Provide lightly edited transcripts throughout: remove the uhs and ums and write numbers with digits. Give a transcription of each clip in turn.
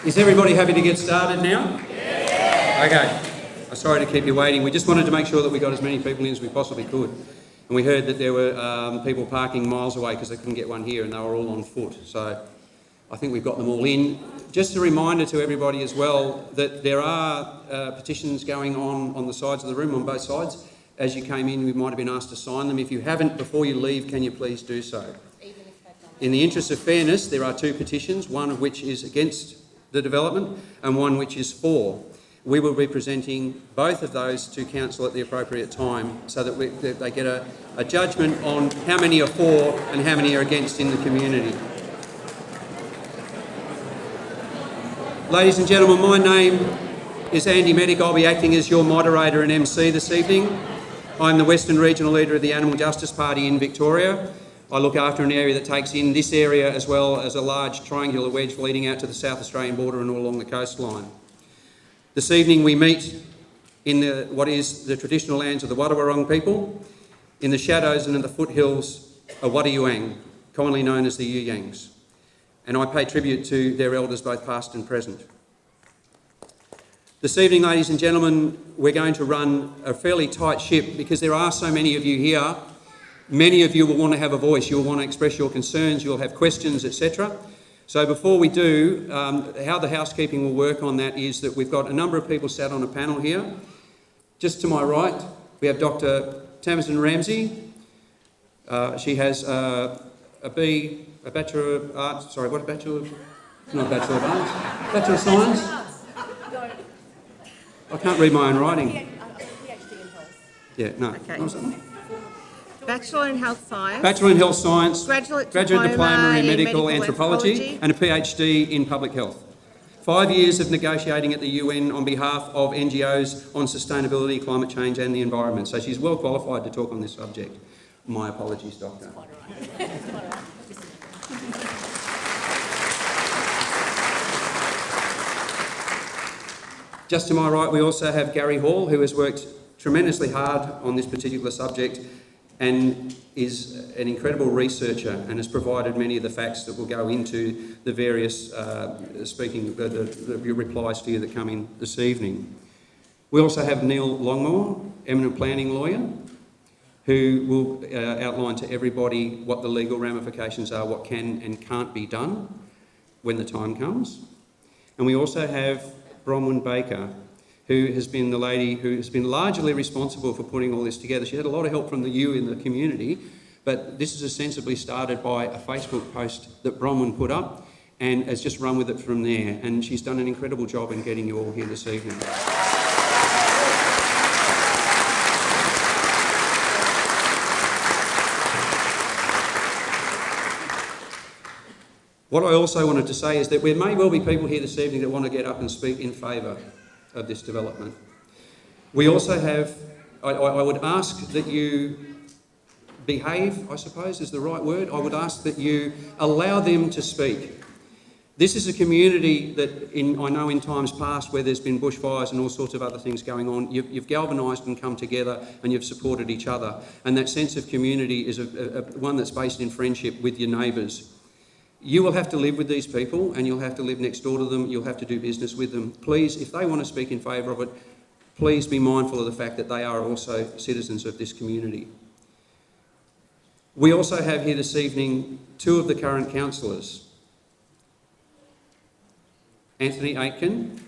Is everybody happy to get started now? Yeah. Okay. I'm sorry to keep you waiting. We just wanted to make sure that we got as many people in as we possibly could. And we heard that there were people parking miles away because they couldn't get one here and they were all on foot. So I think we've got them all in. Just a reminder to everybody as well that there are petitions going on the sides of the room, on both sides. As you came in, we might have been asked to sign them. If you haven't, before you leave, can you please do so? In the interest of fairness, there are two petitions, one of which is against the development and one which is for. We will be presenting both of those to council at the appropriate time so that they get a judgment on how many are for and how many are against in the community. Ladies and gentlemen, my name is Andy Medic. I'll be acting as your moderator and MC this evening. I'm the Western Regional Leader of the Animal Justice Party in Victoria. I look after an area that takes in this area as well as a large triangular wedge leading out to the South Australian border and all along the coastline. This evening we meet in what is the traditional lands of the Wadawurrung people, in the shadows and in the foothills of Wadayuang, commonly known as the Yuyangs. And I pay tribute to their elders, both past and present. This evening, ladies and gentlemen, we're going to run a fairly tight ship because there are so many of you here. Many of you will want to have a voice. You'll want to express your concerns. You'll have questions, etc. So before we do, how the housekeeping will work on that is that we've got a number of people sat on a panel here. Just to my right, we have Dr. Tamsin Ramsey. She has a Bachelor of Arts. Sorry, what Bachelor of? Not Bachelor of Arts. Bachelor of Science. I can't read my own writing. PhD in health. Yeah, no. Okay. What was that? Bachelor in Health Science. Bachelor in Health Science. Graduate Diploma in Medical Anthropology and a PhD in Public Health. 5 years of negotiating at the UN on behalf of NGOs on sustainability, climate change and the environment. So she's well qualified to talk on this subject. My apologies, Doctor. Just to my right, we also have Gary Hall, who has worked tremendously hard on this particular subject and is an incredible researcher and has provided many of the facts that will go into the various the replies to you that come in this evening. We also have Neil Longmore, eminent planning lawyer, who will outline to everybody what the legal ramifications are, what can and can't be done when the time comes. And we also have Bronwyn Baker, who has been the lady who has been largely responsible for putting all this together. She had a lot of help from you in the community, but this is ostensibly started by a Facebook post that Bronwyn put up and has just run with it from there. And she's done an incredible job in getting you all here this evening. What I also wanted to say is that there may well be people here this evening that want to get up and speak in favour of this development. We also have, I would ask that you behave, I suppose is the right word. I would ask that you allow them to speak. This is a community that I know in times past where there's been bushfires and all sorts of other things going on, you've galvanised and come together and you've supported each other. And that sense of community is one that's based in friendship with your neighbours. You will have to live with these people and you'll have to live next door to them, you'll have to do business with them. Please, if they want to speak in favour of it, please be mindful of the fact that they are also citizens of this community. We also have here this evening two of the current councillors, Anthony Aitken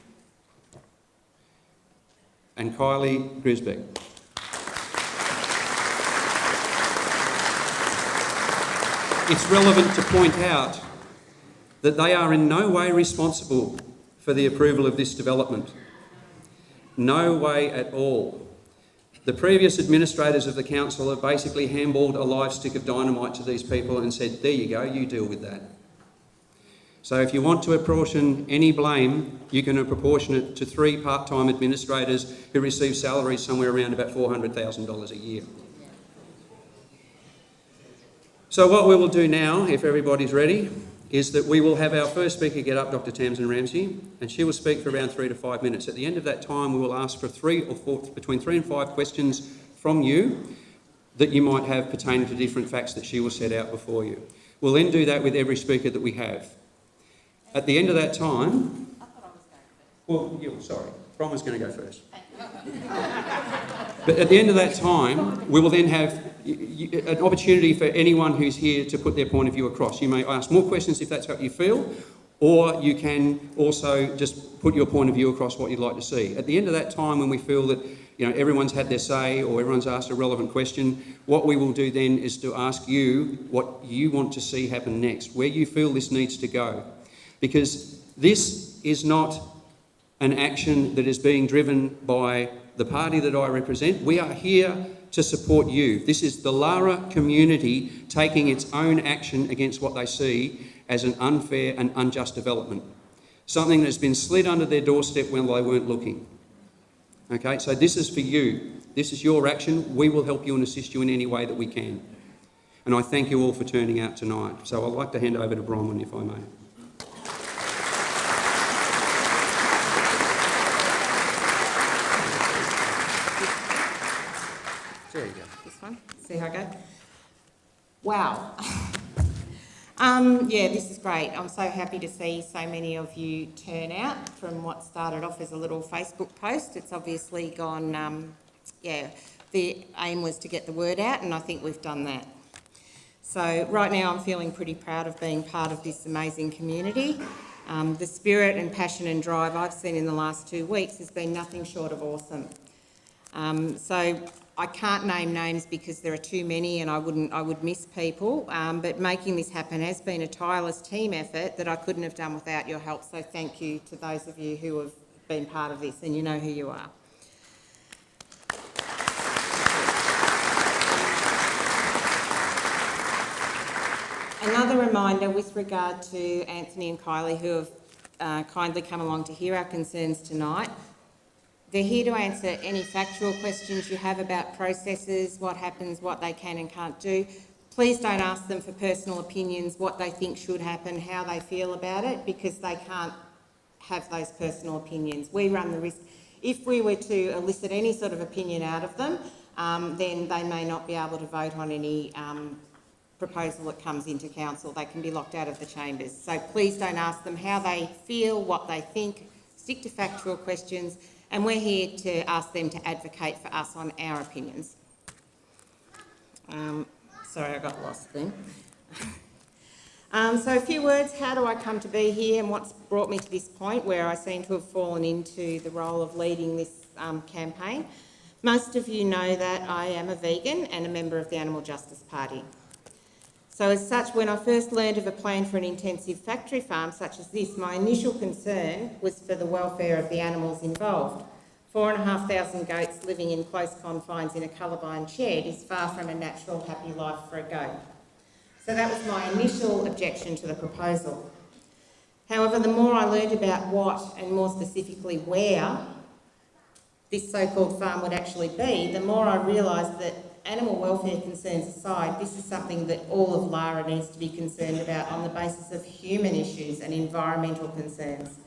and Kylie Grisbeck. It's relevant to point out that they are in no way responsible for the approval of this development. No way at all. The previous administrators of the council have basically handballed a live stick of dynamite to these people and said, there you go, you deal with that. So if you want to apportion any blame, you can apportion it to 3 part-time administrators who receive salaries somewhere around about $400,000 a year. So what we will do now, if everybody's ready, is that we will have our first speaker get up, Dr. Tamsin Ramsey, and she will speak for around 3 to 5 minutes. At the end of that time, we will ask for between 3 and 5 questions from you that you might have pertaining to different facts that she will set out before you. We'll then do that with every speaker that we have. At the end of that time, Well, sorry, Bronwyn's going to go first. But at the end of that time, we will then have an opportunity for anyone who's here to put their point of view across. You may ask more questions if that's how you feel, or you can also just put your point of view across what you'd like to see. At the end of that time, when we feel that everyone's had their say or everyone's asked a relevant question, what we will do then is to ask you what you want to see happen next, where you feel this needs to go. Because this is not an action that is being driven by the party that I represent. We are here to support you. This is the Lara community taking its own action against what they see as an unfair and unjust development. Something that's been slid under their doorstep when they weren't looking. Okay, so this is for you. This is your action. We will help you and assist you in any way that we can. And I thank you all for turning out tonight. So I'd like to hand over to Bronwyn, if I may. There you go. This one. See how I go? Wow. Yeah, this is great. I'm so happy to see so many of you turn out from what started off as a little Facebook post. It's obviously gone, the aim was to get the word out, and I think we've done that. So right now I'm feeling pretty proud of being part of this amazing community. The spirit and passion and drive I've seen in the last 2 weeks has been nothing short of awesome. So I can't name names because there are too many and I would miss people, but making this happen has been a tireless team effort that I couldn't have done without your help, so thank you to those of you who have been part of this, and you know who you are. Another reminder with regard to Anthony and Kylie, who have kindly come along to hear our concerns tonight. They're here to answer any factual questions you have about processes, what happens, what they can and can't do. Please don't ask them for personal opinions, what they think should happen, how they feel about it, because they can't have those personal opinions. We run the risk, if we were to elicit any sort of opinion out of them, then they may not be able to vote on any proposal that comes into council. They can be locked out of the chambers. So please don't ask them how they feel, what they think. Stick to factual questions. And we're here to ask them to advocate for us on our opinions. Sorry, I got lost then. So a few words, how do I come to be here and what's brought me to this point where I seem to have fallen into the role of leading this campaign. Most of you know that I am a vegan and a member of the Animal Justice Party. So as such, when I first learned of a plan for an intensive factory farm such as this, my initial concern was for the welfare of the animals involved. 4,500 goats living in close confines in a colour-blind shed is far from a natural, happy life for a goat. So that was my initial objection to the proposal. However, the more I learned about what, and more specifically where, this so-called farm would actually be, the more I realised that animal welfare concerns aside, this is something that all of Lara needs to be concerned about on the basis of human issues and environmental concerns.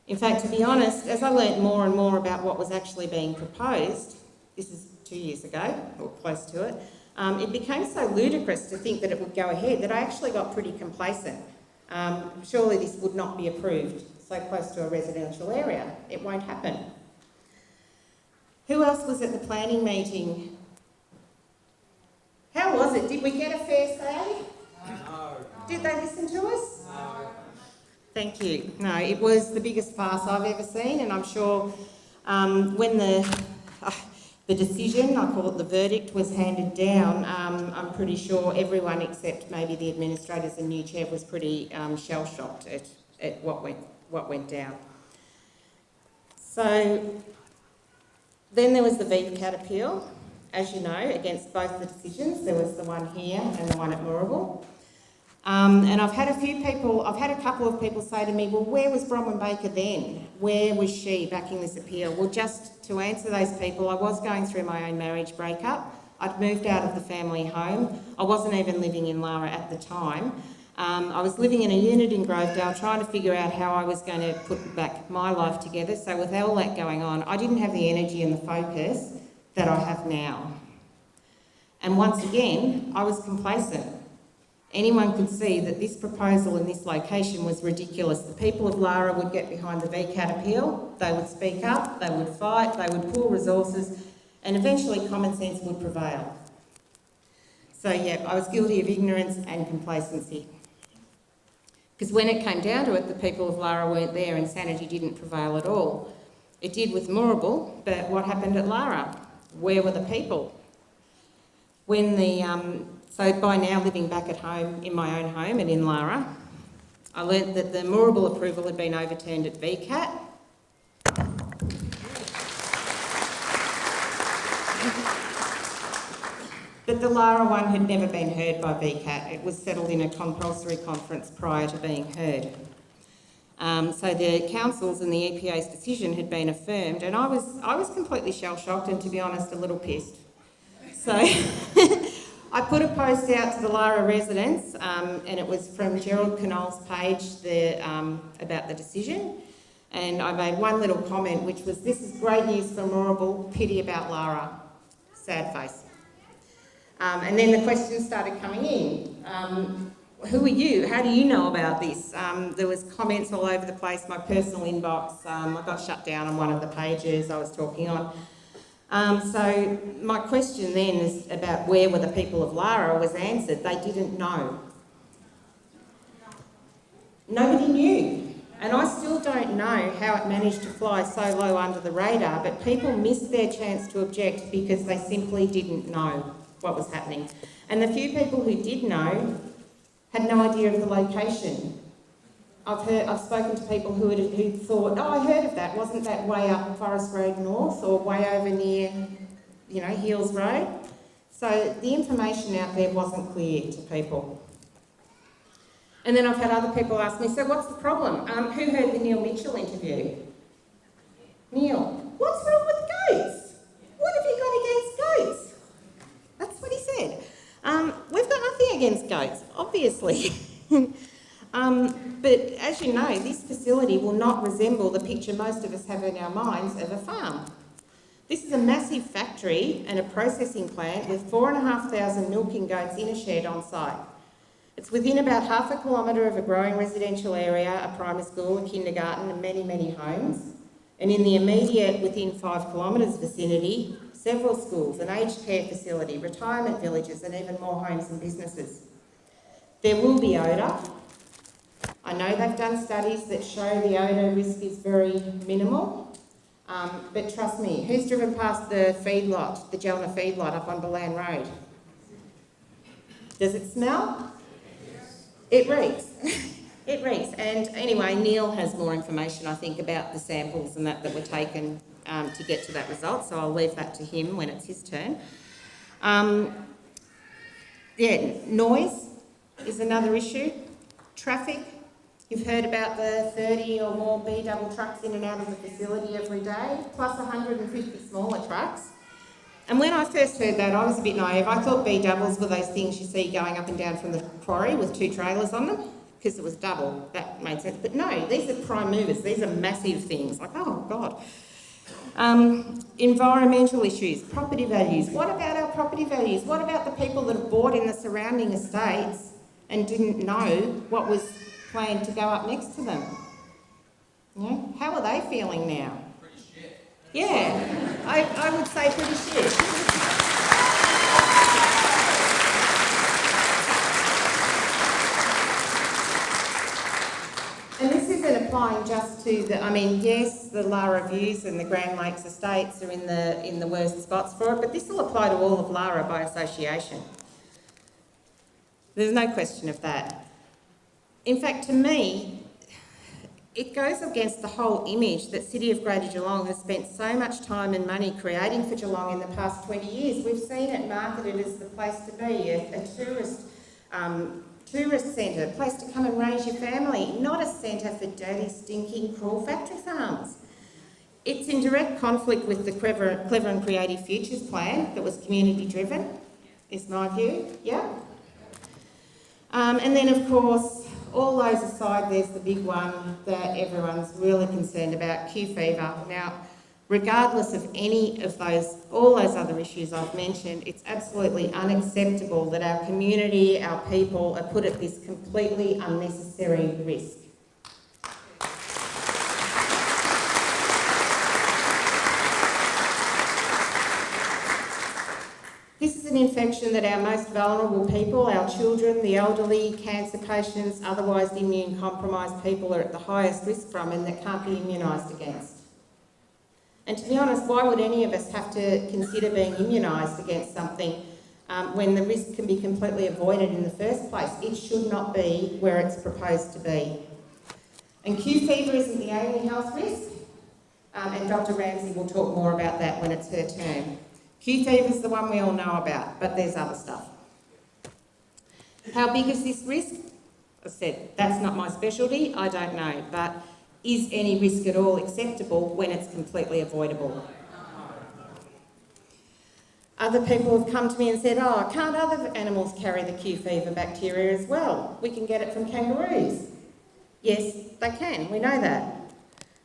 In fact, to be honest, as I learnt more and more about what was actually being proposed, this is 2 years ago, or close to it, it became so ludicrous to think that it would go ahead that I actually got pretty complacent. Surely this would not be approved so close to a residential area. It won't happen. Who else was at the planning meeting? How was it? Did we get a fair say? No. Did they listen to us? No. Thank you. No, it was the biggest farce I've ever seen, and I'm sure when the decision, I call it the verdict, was handed down, I'm pretty sure everyone except maybe the administrators and Nuchev was pretty shell-shocked at what went down. So then there was the VCAT appeal. As you know, against both the decisions. There was the one here and the one at Moorabool. And I've had a couple of people say to me, well, where was Bronwyn Baker then? Where was she backing this appeal? Well, just to answer those people, I was going through my own marriage breakup. I'd moved out of the family home. I wasn't even living in Lara at the time. I was living in a unit in Grovedale trying to figure out how I was going to put back my life together. So with all that going on, I didn't have the energy and the focus that I have now. And once again, I was complacent. anyone could see that this proposal in this location was ridiculous. The people of Lara would get behind the VCAT appeal, they would speak up, they would fight, they would pool resources, and eventually common sense would prevail. So yeah, I was guilty of ignorance and complacency. Because when it came down to it, the people of Lara weren't there and sanity didn't prevail at all. It did with Moorabool, but what happened at Lara? Where were the people? So by now living back at home, in my own home and in Lara, I learnt that the Moorabool approval had been overturned at VCAT. But the Lara one had never been heard by VCAT. It was settled in a compulsory conference prior to being heard. So the council's and the EPA's decision had been affirmed, and I was completely shell-shocked and, to be honest, a little pissed. So I put a post out to the Lara residents, and it was from Gerald Knoll's page about the decision, and I made one little comment, which was, "This is great news for Moorabool, pity about Lara." Sad face. And then the questions started coming in. Who are you? How do you know about this? There was comments all over the place, my personal inbox. I got shut down on one of the pages I was talking on. So my question then is about where were the people of Lara was answered. They didn't know. Nobody knew. And I still don't know how it managed to fly so low under the radar, but people missed their chance to object because they simply didn't know what was happening. And the few people who did know had no idea of the location. I've spoken to people who thought, "Oh, I heard of that. Wasn't that way up Forest Road North or way over near, Heels Road?" So the information out there wasn't clear to people. And then I've had other people ask me, "So what's the problem? Who heard the Neil Mitchell interview?" Neil, what's wrong with goats? What have you got against goats? That's what he said. We've got nothing against goats, obviously. But as you know, this facility will not resemble the picture most of us have in our minds of a farm. This is a massive factory and a processing plant with 4,500 milking goats in a shed on site. It's within about half a kilometre of a growing residential area, a primary school, a kindergarten and many, many homes. And in the immediate within 5 kilometres vicinity, several schools, an aged care facility, retirement villages and even more homes and businesses. There will be odour. I know they've done studies that show the odour risk is very minimal, but trust me, who's driven past the feedlot, the Jelena feedlot up on Bolan Road? Does it smell? It reeks. It reeks. And anyway, Neil has more information, I think, about the samples and that were taken to get to that result, so I'll leave that to him when it's his turn. Noise is another issue. Traffic. You've heard about the 30 or more B-double trucks in and out of the facility every day, plus 150 smaller trucks. And when I first heard that, I was a bit naive. I thought B-doubles were those things you see going up and down from the quarry with 2 trailers on them, because it was double. That made sense. But no, these are prime movers. These are massive things. Like, oh, God. Environmental issues, property values. What about our property values? What about the people that have bought in the surrounding estates and didn't know what was planned to go up next to them? How are they feeling now? Pretty shit. Yeah, I would say pretty shit. And this isn't applying just to yes, the Lara Views and the Grand Lakes estates are in the worst spots for it, but this will apply to all of Lara by association. There's no question of that. In fact, to me, it goes against the whole image that City of Greater Geelong has spent so much time and money creating for Geelong in the past 20 years. We've seen it marketed as the place to be, a tourist centre, a place to come and raise your family, not a centre for dirty, stinking, cruel factory farms. It's in direct conflict with the Clever and Creative Futures plan that was community driven, is my view, yeah. And then of course, all those aside, there's the big one that everyone's really concerned about, Q fever. Now, regardless of any of all those other issues I've mentioned, it's absolutely unacceptable that our community, our people are put at this completely unnecessary risk. This is an infection that our most vulnerable people, our children, the elderly, cancer patients, otherwise immune compromised people are at the highest risk from and that can't be immunised against. And to be honest, why would any of us have to consider being immunised against something when the risk can be completely avoided in the first place? It should not be where it's proposed to be. And Q fever isn't the only health risk, and Dr. Ramsey will talk more about that when it's her turn. Q fever is the one we all know about, but there's other stuff. How big is this risk? I said, that's not my specialty, I don't know, but is any risk at all acceptable when it's completely avoidable? Other people have come to me and said, oh, can't other animals carry the Q fever bacteria as well? We can get it from kangaroos. Yes, they can, we know that.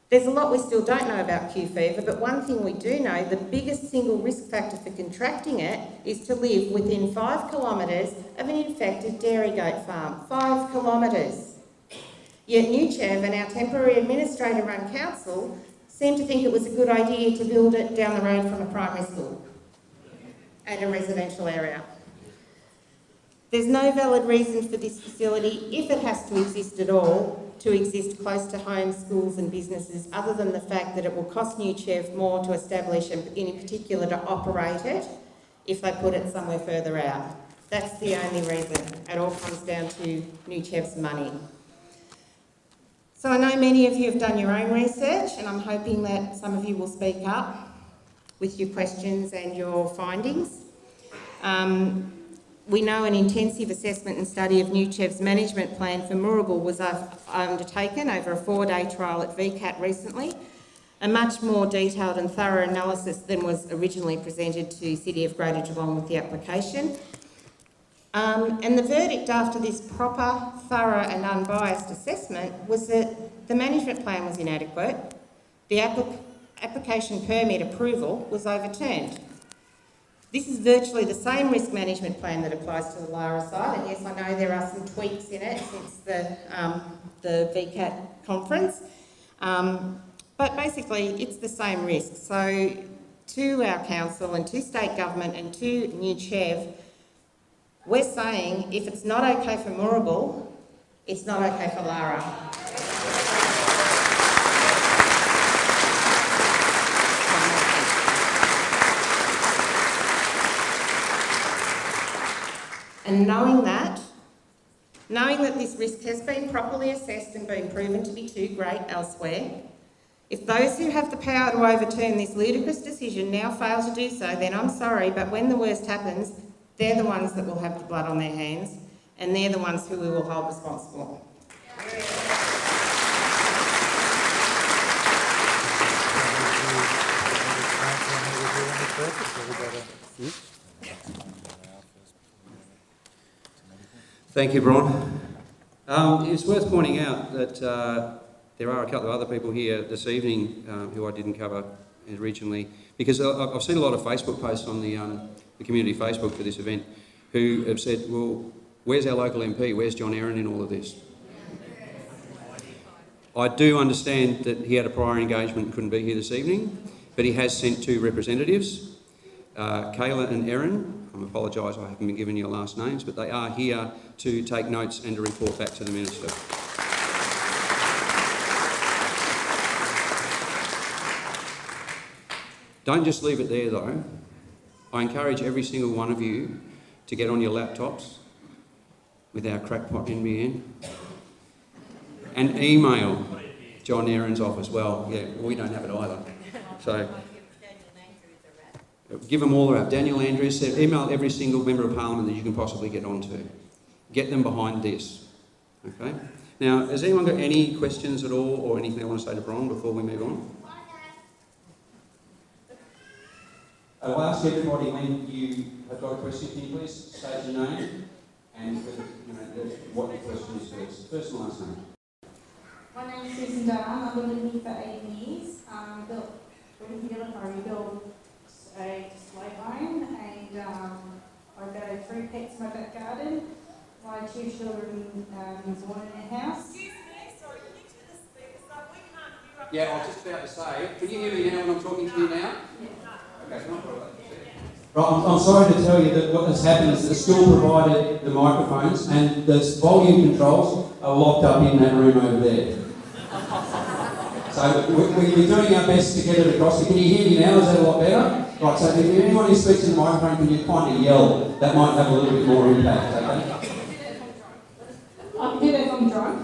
There's a lot we still don't know about Q fever, but one thing we do know, the biggest single risk factor for contracting it is to live within 5 kilometres of an infected dairy goat farm. 5 kilometres. Yet Nuchev and our temporary administrator-run council seem to think it was a good idea to build it down the road from a primary school and a residential area. There's no valid reason for this facility, if it has to exist at all, to exist close to homes, schools and businesses, other than the fact that it will cost Nuchev more to establish and in particular to operate it if they put it somewhere further out. That's the only reason. It all comes down to Nuchev's money. So I know many of you have done your own research and I'm hoping that some of you will speak up with your questions and your findings. We know an intensive assessment and study of Nuchev's management plan for Moorabool was undertaken over a 4-day trial at VCAT recently, a much more detailed and thorough analysis than was originally presented to City of Greater Geelong with the application. And the verdict after this proper, thorough and unbiased assessment was that the management plan was inadequate, the application permit approval was overturned. This is virtually the same risk management plan that applies to the Lara site, and yes, I know there are some tweaks in it since the VCAT conference, but basically it's the same risk. So to our council and to state government and to Nuchev, we're saying if it's not okay for Moorabool, it's not okay for Lara. And knowing that this risk has been properly assessed and been proven to be too great elsewhere, if those who have the power to overturn this ludicrous decision now fail to do so, then I'm sorry, but when the worst happens, they're the ones that will have the blood on their hands, and they're the ones who we will hold responsible. Thank you, Bron. It's worth pointing out that there are a couple of other people here this evening who I didn't cover originally, because I've seen a lot of Facebook posts on the community Facebook for this event who have said, well, where's our local MP? Where's John Aaron in all of this? I do understand that he had a prior engagement and couldn't be here this evening, but he has sent 2 representatives, Kayla and Erin. I apologise, I haven't been given your last names, but they are here to take notes and to report back to the Minister. Don't just leave it there though. I encourage every single one of you to get on your laptops with our crackpot NBN and email John Aaron's office. Well, yeah, we don't have it either. So give them all around. Daniel Andrews said, email every single member of Parliament that you can possibly get onto. Get them behind this. Okay? Now, has anyone got any questions at all or anything they want to say to Bron before we move on? I'll ask everybody when you have got a question, can you please state your name and what your question is first. First and last name. My name is Susan Dunn. I've been living here for 8 years. Built I rebuilt a display home, and I've got 3 pets in my back garden. My 2 children born in a house. Excuse me, sorry, can you turn the speakers up? We can't hear up. Yeah, I was just about to say, can you hear me now when I'm talking to you now? Yeah. Okay, not right. Right, I'm sorry to tell you that what has happened is the school provided the microphones and the volume controls are locked up in that room over there. So we're doing our best to get it across. Can you hear me now? Is that a lot better? Right, so if anyone who speaks in the microphone, can you kind of yell? That might have a little bit more impact, okay? I can do that if I'm drunk.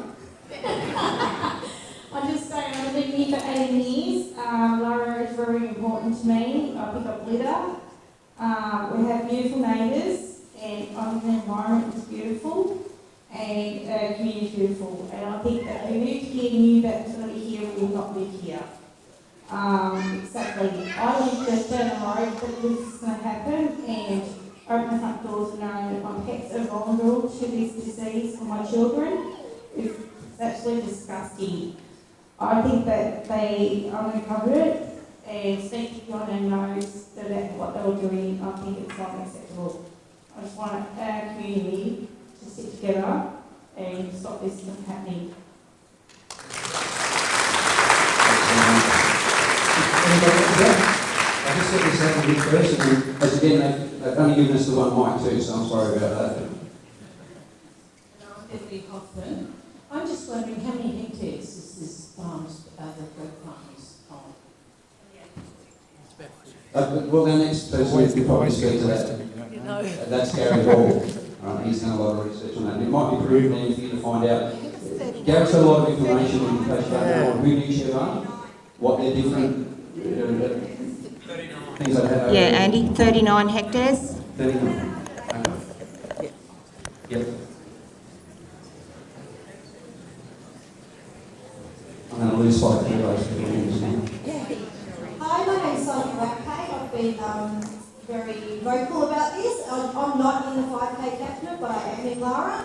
I'm just saying, I've been here for 18 years. Lara is very important to me. I pick up litter. We have beautiful neighbours, and I think the environment is beautiful, and the community is beautiful. And I think that we moved here, knew that was going to be here, we will not live here. Exactly. I live just down the road, but this is going to happen, and open the front doors knowing that my pets are vulnerable to this disease for my children. It's actually disgusting. I think that I'm going to cover it and speak to God and knows that what they were doing. I think it's unacceptable. I just want our community to sit together and stop this from happening. I just said this out to first, and as again, they've only given us the one mic too, so I'm sorry about that. Deputy Hoffman, I'm just wondering how many hectares is this farm, the goat farm is on? Well, the next person we probably speak to that. That's Gary Hall. He's done a lot of research on that. It might be prudent for you to find out. Gary's got a lot of information in case you don't know who Nuchev are, what their different things like that. Yeah, Andy, 39 hectares. 39. Yep. I'm going to lose 5 kilos for now. Hi, my name's Sonia Wackay. I've been very vocal about this. I'm not in the 5K catchment, but I am in Lara.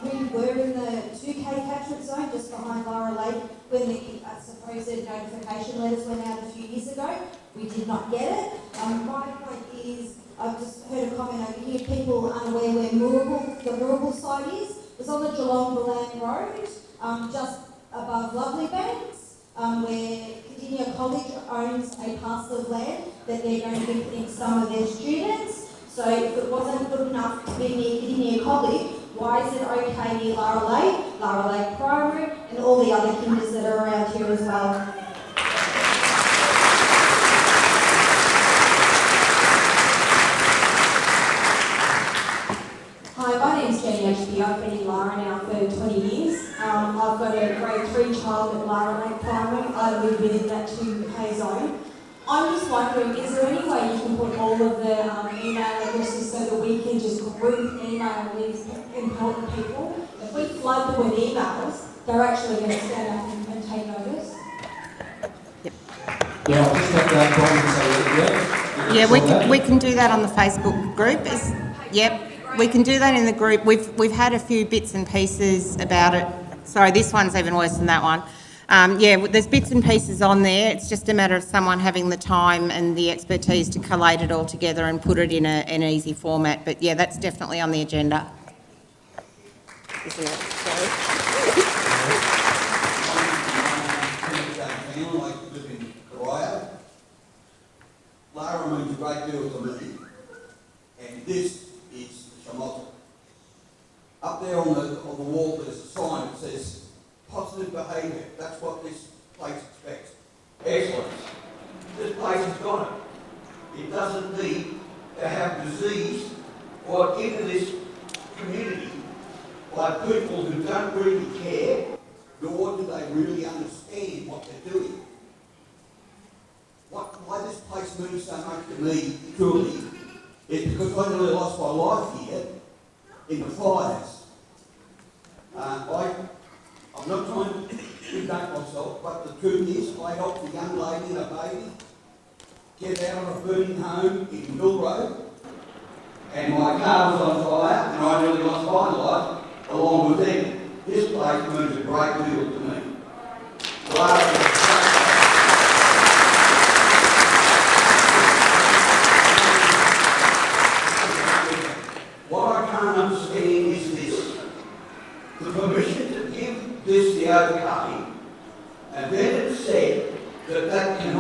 We were in the 2K catchment zone just behind Lara Lake when the supposed notification letters went out a few years ago. We did not get it. My point is, I've just heard a comment over here, people unaware where the Moorabool site is. It's on the Geelong Balan Road, just above Lovely Banks, where Cardinia College owns a parcel of land that they're going to be putting some of their students. So if it wasn't good enough to be near Cardinia College, why is it okay near Lara Lake Primary, and all the other kinders that are around here as well? Hi, my name's Jenny Ashby. I've been in Lara now for 20 years. I've got a grade 3 child at Lara Lake Primary. I live within that 2K zone. I'm just wondering, is there any way you can put all of the email addresses so that we can just group email these important people? If we flood them with emails, they're actually going to stand up and take notice. Yeah, I'll just have that point and say, Yeah, we can do that on the Facebook group. Yep, we can do that in the group. We've had a few bits and pieces about it. Sorry, this one's even worse than that one. Yeah, there's bits and pieces on there. It's just a matter of someone having the time and the expertise to collate it all together and put it in an easy format. But yeah, that's definitely on the agenda. Isn't it? Lara means a great deal to me, and this is Shamotta. Up there on the wall there's a sign that says positive behaviour. That's what this place expects. Excellence. This place has got it. It doesn't need to have disease or into this community by people who don't really care, nor do they really understand what they're doing. Why this place means so much to me, truly, is because I nearly lost my life here in the fires. I'm not trying to conduct myself, but the truth is I helped a young lady and a baby get out of a burning home in Mill Road, and my car was on fire, and I nearly lost my life along with them. This place means a great deal to me.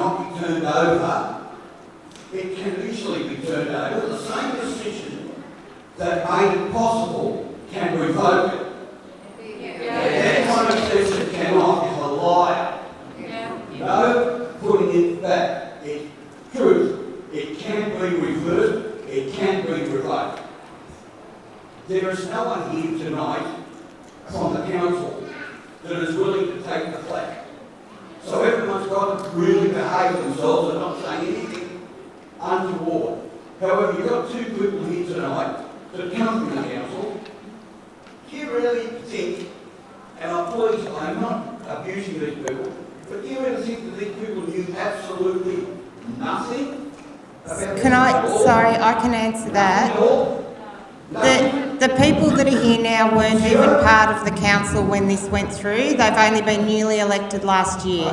cannot be turned over. It can easily be turned over. The same decision that made it possible can revoke it. Anyone who says it cannot is a liar. No putting it back. It's truth. It can be reversed. It can be revoked. There is no one here tonight from the council that is willing to take the flak. So everyone's got to really behave themselves and not say anything untoward. However, you've got two people here tonight that come from the council. Do you really think, and I'm not abusing these people, but do you really think that these people knew absolutely nothing about Can I can answer that. The people that are here now weren't even part of the council when this went through. They've only been newly elected last year.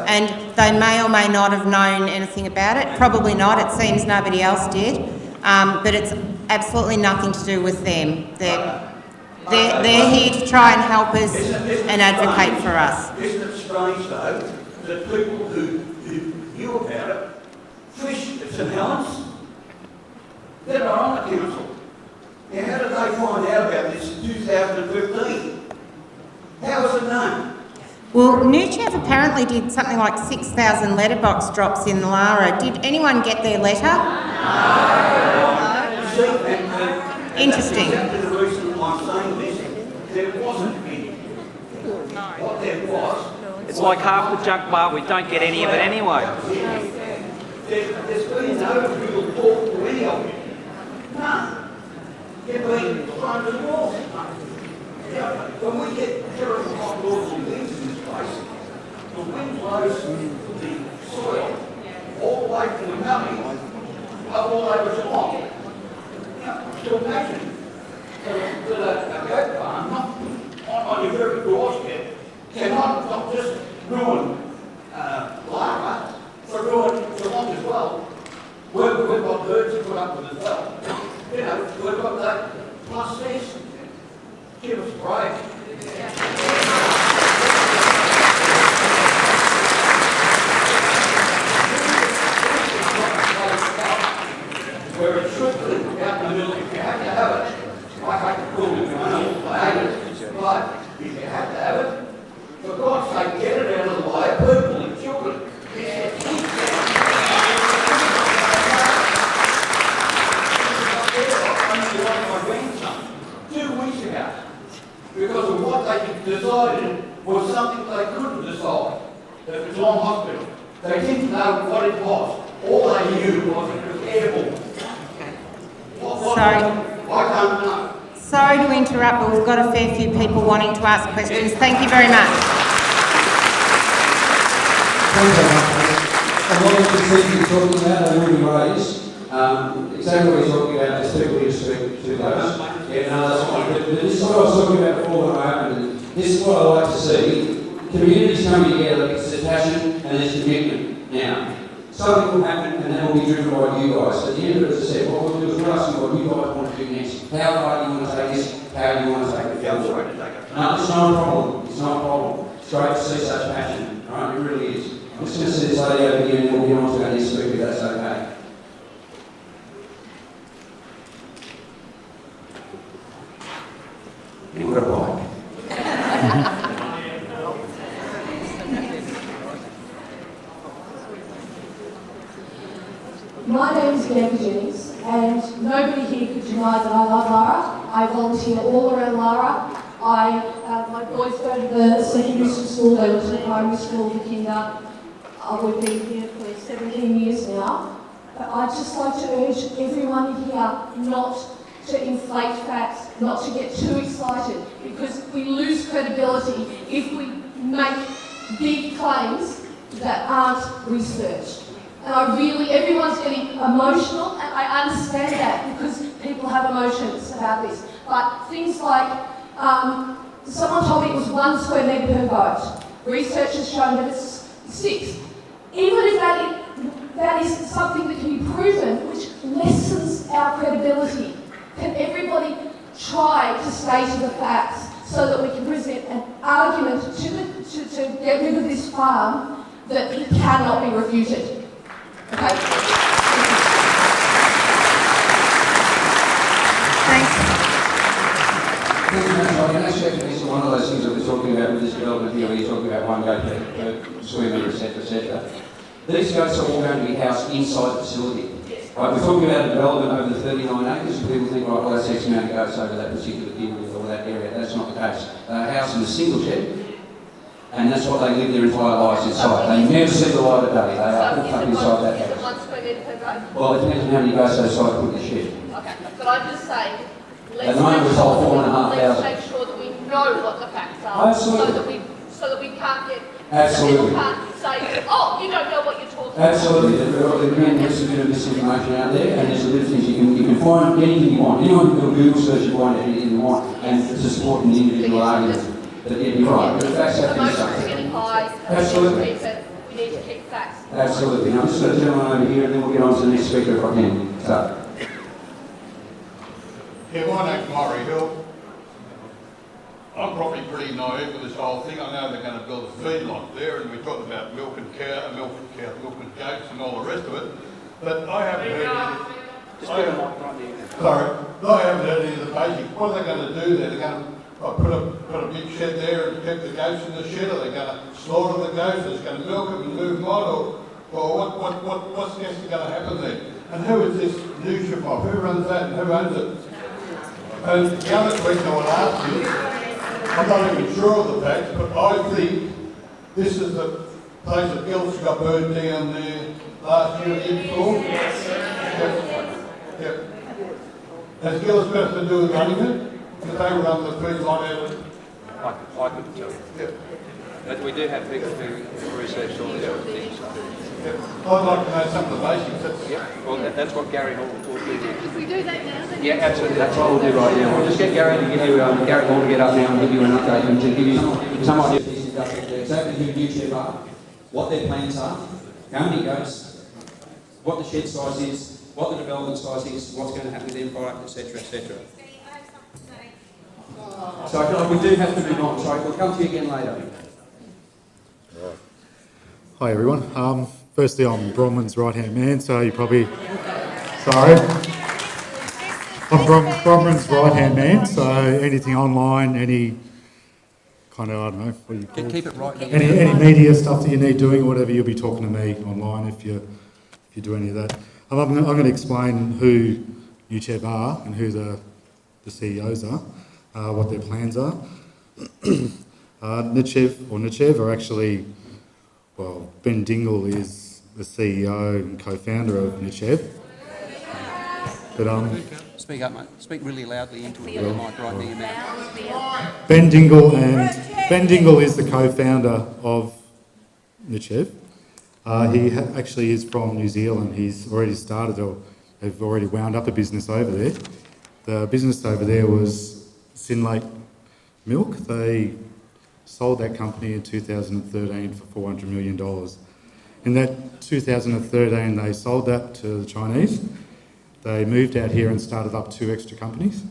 And they may or may not have known anything about it. Probably not. It seems nobody else did. But it's absolutely nothing to do with them. They're here to try and help us and advocate for us. Isn't it strange, though, that people who knew about it, Trish at St Helens, they're not on the council. Now, how did they find out about this in 2015? How was it known? Well, Nuchev apparently did something like 6,000 letterbox drops in Lara. Did anyone get their letter? No. See, Interesting. That's exactly the reason why I'm saying this. There wasn't any. What there was... It's like half the junk bar, we don't get any of it anyway. There's been no real talk to any of you. None. You've been thrown to the wall. When we get terrible hot laws and things in this place, the wind blows the soil all the way from the valley up all over Geelong. To imagine that a goat farm, not on your very doorstep, cannot not just ruin Lara, but ruin Geelong as well. We've got birds to put up with as well. You know, we've got that plus this. Give us a break. Where it should be, out in the middle, if you have to have it. I hate to call it, I know, I hate it. But if you have to have it, for God's sake, get it out of the way of people and children. Because of what they decided was something they couldn't decide. At the Geelong Hospital. They didn't know what it was. All they knew was it was airborne. Sorry. I don't know. Sorry to interrupt, but we've got a fair few people wanting to ask questions. Thank you very much. Thanks very much. A lot of the things you're talking about, they will be raised. Exactly what you're talking about, there's people here to speak to those. Yeah, no, that's fine. But this is what I was talking about before when I opened it. This is what I like to see. Communities coming together because there's passion and there's commitment. Now, something will happen and that will be driven by you guys. At the end of it, as I said, what we'll do is we'll ask you what you guys want to do next. How far do you want to take this? How do you want to take it? No, it's not a problem. It's not a problem. It's great to see such passion. All right, it really is. I'm just going to see this lady over here and we'll be on to our next speaker if that's okay. What a bike. My name is Becky Jennings, and nobody here could deny that I love Lara. I volunteer all around Lara. My boys go to the secondary school, they went to the primary school, the kinder. We've been here for 17 years now. But I'd just like to urge everyone here not to inflate facts, not to get too excited, because we lose credibility if we make big claims that aren't researched. And everyone's getting emotional, and I understand that because people have emotions about this. But things like, someone told me it was 1 square metre per vote. Research has shown that it's 6. Even if that is something that can be proven, which lessens our credibility, can everybody try to stay to the facts so that we can present an argument to get rid of this farm that it cannot be refused? Okay. This is one of those things that we're talking about with this development here, where you're talking about one goat per swimmer, etc., etc. These goats are all going to be housed inside the facility. Right, we're talking about a development over the 39 acres, and people think, right, well, that's X amount of goats over that particular period or that area. That's not the case. They're housed in a single shed, and that's what they live their entire lives inside. They never see the light of day. They are put up inside that house. Is it 1 square metre per goat? Well, it depends on how many goats they decide to put in the shed. Okay, but I'm just saying, At the moment, we're told 4,500. let's make sure that we know what the facts are. Absolutely. So that we can't get... Absolutely. People can't say, oh, you don't know what you're talking Absolutely. There's a bit of misinformation out there, and there's a bit of things you can find anything you want. Anyone can do a Google search and find anything you want, and to support an individual argument that you're right. But the facts have to be Emotions are something. getting high. Absolutely. We need to keep facts. Absolutely. Now, I'm just going to turn on over here, and then we'll get on to the next speaker if I can. So. Yeah, my name's Murray Hill. I'm probably pretty naive with this whole thing. I know they're going to build a feedlot there, and we talked about milk and goats and all the rest of it. But I haven't heard any. I haven't heard any of the basics. What are they going to do there? They're going to put a big shed there and keep the goats in the shed. Are they going to slaughter the goats? Are they going to milk them and move them on? Or what's next going to happen there? And who is this Nuchev Campaign? Who runs that and who owns it? And the other question I want to ask you, I'm not even sure of the facts, but I think this is the place that Gills got burned down there last year, the year before. Yep. Has Gills got to do with running it? Because they run the feed line out of... I couldn't tell you. Yep. But we do have people who research all these sort of things. Yep. I'd like to know some of the basics. Well, that's what Gary Hall will do. If we do that now, then... Yeah, absolutely. That's what we'll do right now. We'll just get Gary to give you, Gary Hall to get up now and give you an update and to give you some idea of these industrial, exactly who Nuchev are, what their plans are, how many goats, what the shed size is, what the development size is, what's going to happen with their product, etc., etc. So we do have to move on. Sorry, we'll come to you again later. Hi everyone. Firstly, I'm Bronwyn's right-hand man, so you probably... Sorry. I'm Bronwyn's right-hand man, so anything online, any kind of, I don't know, what do you call it? Keep it right. Any media stuff that you need doing or whatever, you'll be talking to me online if you do any of that. I'm going to explain who Nuchev are and who the CEOs are, what their plans are. Nuchev are actually... Well, Ben Dingle is the CEO and co-founder of Nuchev. But Speak up, mate. Speak really loudly into it. The mic right near your mouth. Ben Dingle is the co-founder of Nuchev. He actually is from New Zealand. He's already started, or they've already wound up a business over there. The business over there was Synlait Milk. They sold that company in 2013 for $400 million. In that 2013, they sold that to the Chinese. They moved out here and started up 2 extra companies.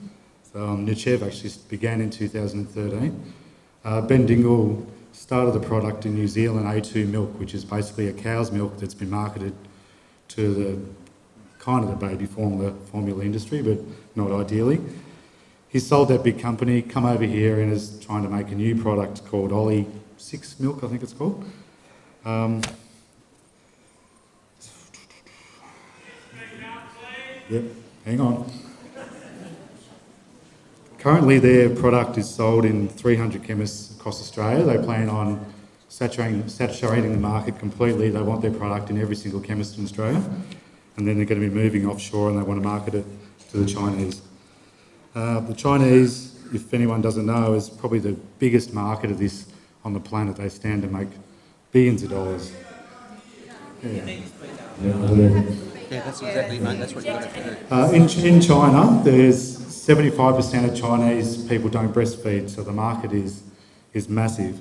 So Nuchev actually began in 2013. Ben Dingle started the product in New Zealand, A2 milk, which is basically a cow's milk that's been marketed to the kind of the baby formula industry, but not ideally. He sold that big company, come over here and is trying to make a new product called Ollie 6 Milk, I think it's called. Yep, hang on. Currently their product is sold in 300 chemists across Australia. They plan on saturating the market completely. They want their product in every single chemist in Australia. And then they're going to be moving offshore and they want to market it to the Chinese. The Chinese, if anyone doesn't know, is probably the biggest market of this on the planet. They stand to make billions of dollars. Yeah, that's exactly, mate. That's what you've got to do. In China, there's 75% of Chinese people don't breastfeed, so the market is massive.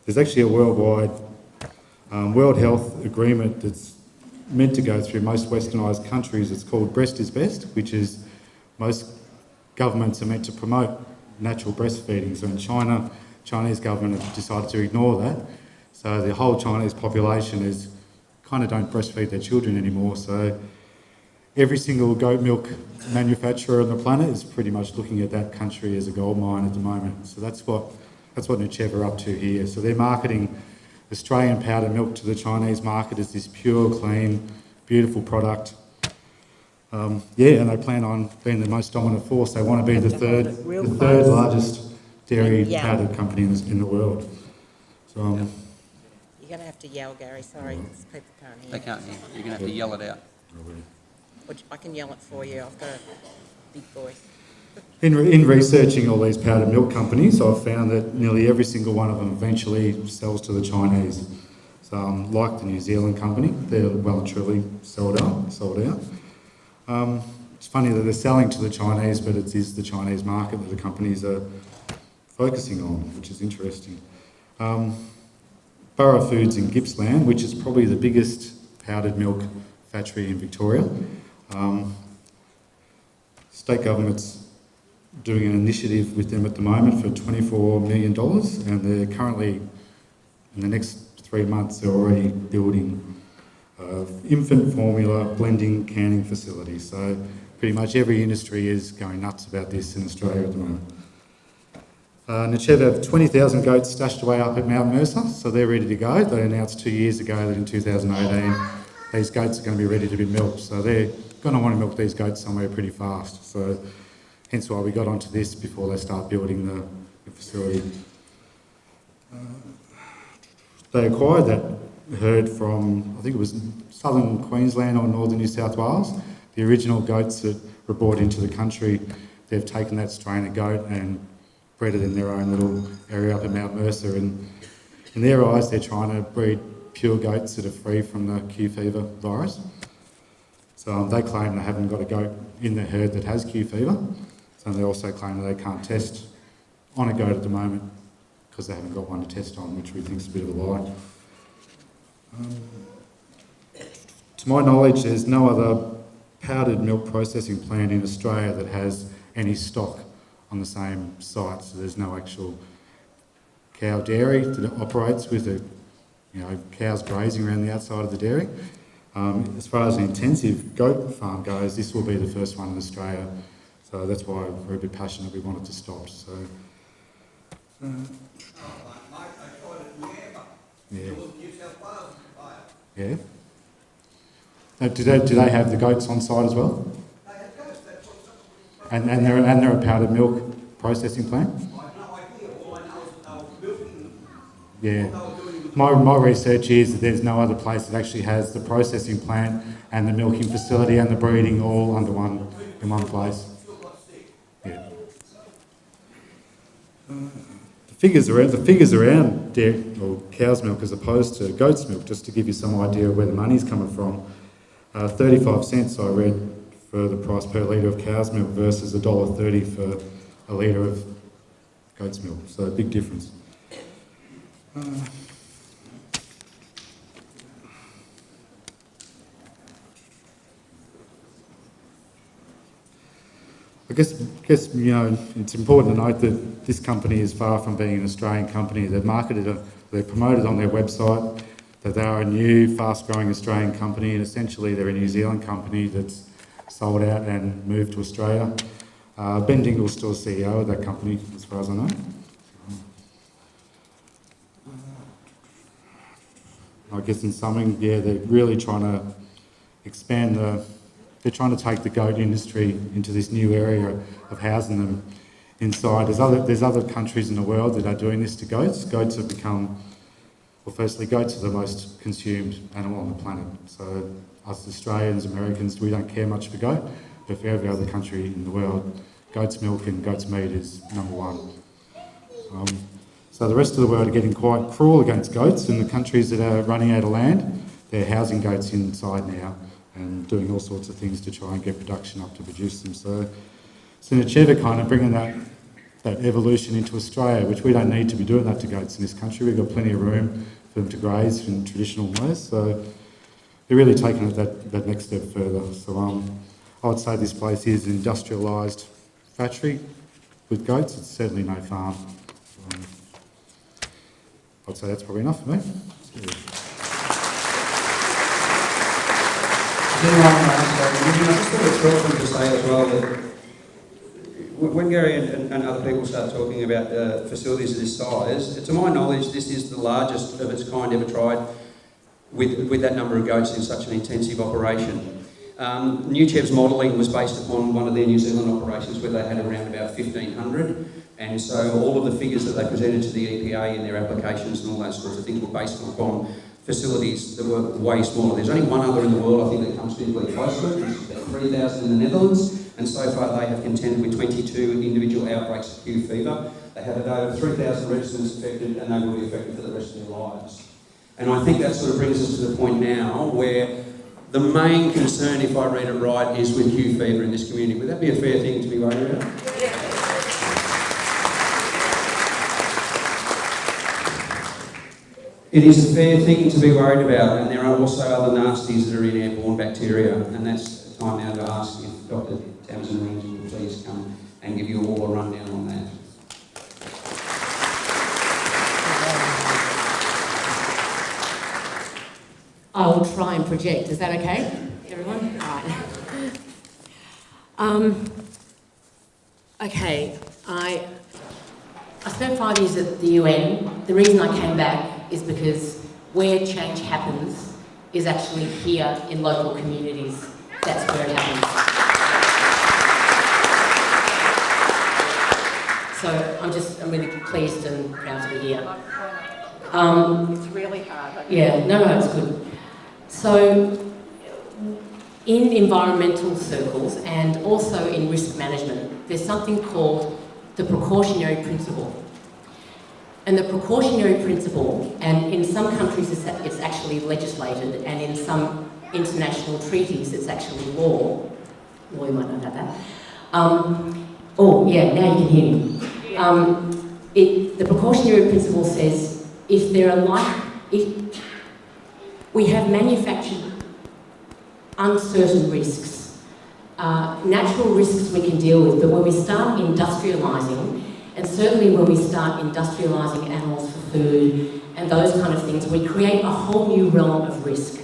There's actually a worldwide World Health Agreement that's meant to go through most westernised countries. It's called Breast is Best, which is most governments are meant to promote natural breastfeeding. So in China, Chinese government have decided to ignore that. So the whole Chinese population is kind of don't breastfeed their children anymore. So every single goat milk manufacturer on the planet is pretty much looking at that country as a gold mine at the moment. So that's what Nuchev are up to here. So they're marketing Australian powdered milk to the Chinese market as this pure, clean, beautiful product. And they plan on being the most dominant force. They want to be the third largest dairy powdered company in the world. So, You're going to have to yell, Gary. Sorry, people can't hear. They can't hear. You're going to have to yell it out. I can yell it for you. I've got a big voice. In researching all these powdered milk companies, I've found that nearly every single one of them eventually sells to the Chinese. So, like the New Zealand company, they're well and truly sold out. It's funny that they're selling to the Chinese, but it is the Chinese market that the companies are focusing on, which is interesting. Burra Foods in Gippsland, which is probably the biggest powdered milk factory in Victoria. State government's doing an initiative with them at the moment for $24 million, and they're currently, in the next 3 months, they're already building infant formula blending canning facilities. So pretty much every industry is going nuts about this in Australia at the moment. Nuchev have 20,000 goats stashed away up at Mount Mercer, so they're ready to go. They announced 2 years ago that in 2018 these goats are going to be ready to be milked, so they're going to want to milk these goats somewhere pretty fast. So hence why we got onto this before they start building the facility. They acquired that herd from, I think it was southern Queensland or northern New South Wales. The original goats that were brought into the country, they've taken that strain of goat and bred it in their own little area up at Mount Mercer, and in their eyes they're trying to breed pure goats that are free from the Q fever virus. So they claim they haven't got a goat in the herd that has Q fever, so they also claim that they can't test on a goat at the moment because they haven't got one to test on, which we think is a bit of a lie. To my knowledge, there's no other powdered milk processing plant in Australia that has any stock on the same site, so there's no actual cow dairy that operates with cows grazing around the outside of the dairy. As far as an intensive goat farm goes, this will be the first one in Australia, so that's why we're a bit passionate. We want it to stop. So, yeah. Do they have the goats on site as well? And they're a powdered milk processing plant? Yeah. My research is that there's no other place that actually has the processing plant and the milking facility and the breeding all in one place. Yeah. The figures around dairy or cow's milk as opposed to goat's milk, just to give you some idea of where the money's coming from. 35 cents I read for the price per litre of cow's milk versus $1.30 for a litre of goat's milk. So a big difference. I guess it's important to note that this company is far from being an Australian company. They're promoted on their website that they are a new, fast-growing Australian company, and essentially they're a New Zealand company that's sold out and moved to Australia. Ben Dingle's still CEO of that company, as far as I know. I guess in summing, they're really trying to expand they're trying to take the goat industry into this new area of housing them inside. There's other countries in the world that are doing this to goats. Goats have become, well, firstly, goats are the most consumed animal on the planet. So us Australians, Americans, we don't care much for goat, but for every other country in the world, goat's milk and goat's meat is number one. So the rest of the world are getting quite cruel against goats, and the countries that are running out of land, they're housing goats inside now and doing all sorts of things to try and get production up to produce them. So Nuchev are kind of bringing that evolution into Australia, which we don't need to be doing that to goats in this country. We've got plenty of room for them to graze in traditional ways. So they're really taking it that next step further. So I would say this place is an industrialised factory with goats. It's certainly no farm. I'd say that's probably enough for me. I just thought it's relevant to say as well that when Gary and other people start talking about facilities of this size, to my knowledge, this is the largest of its kind ever tried with that number of goats in such an intensive operation. Nuchev's modelling was based upon one of their New Zealand operations where they had around about 1,500, and so all of the figures that they presented to the EPA in their applications and all those sorts of things were based upon facilities that were way smaller. There's only one other in the world, I think, that comes really close to it, which is about 3,000 in the Netherlands, and so far they have contended with 22 individual outbreaks of Q fever. They have had over 3,000 residents affected, and they will be affected for the rest of their lives. And I think that sort of brings us to the point now where the main concern, if I read it right, is with Q fever in this community. Would that be a fair thing to be worried about? It is a fair thing to be worried about, and there are also other nasties that are in airborne bacteria, and that's the time now to ask if Dr. Townsend Ramsey will please come and give you all a rundown on that. I will try and project. Is that okay, everyone? All right. Okay, I spent 5 years at the UN. The reason I came back is because where change happens is actually here in local communities. That's where it happens. So I'm really pleased and proud to be here. It's really hard. Yeah, no, it's good. So, in environmental circles and also in risk management, there's something called the precautionary principle. And the precautionary principle, and in some countries it's actually legislated, and in some international treaties it's actually law. Well, you might not have that. Oh, yeah, now you can hear me. The precautionary principle says if we have manufactured uncertain risks, natural risks we can deal with, but when we start industrialising, and certainly when we start industrialising animals for food and those kind of things, we create a whole new realm of risk.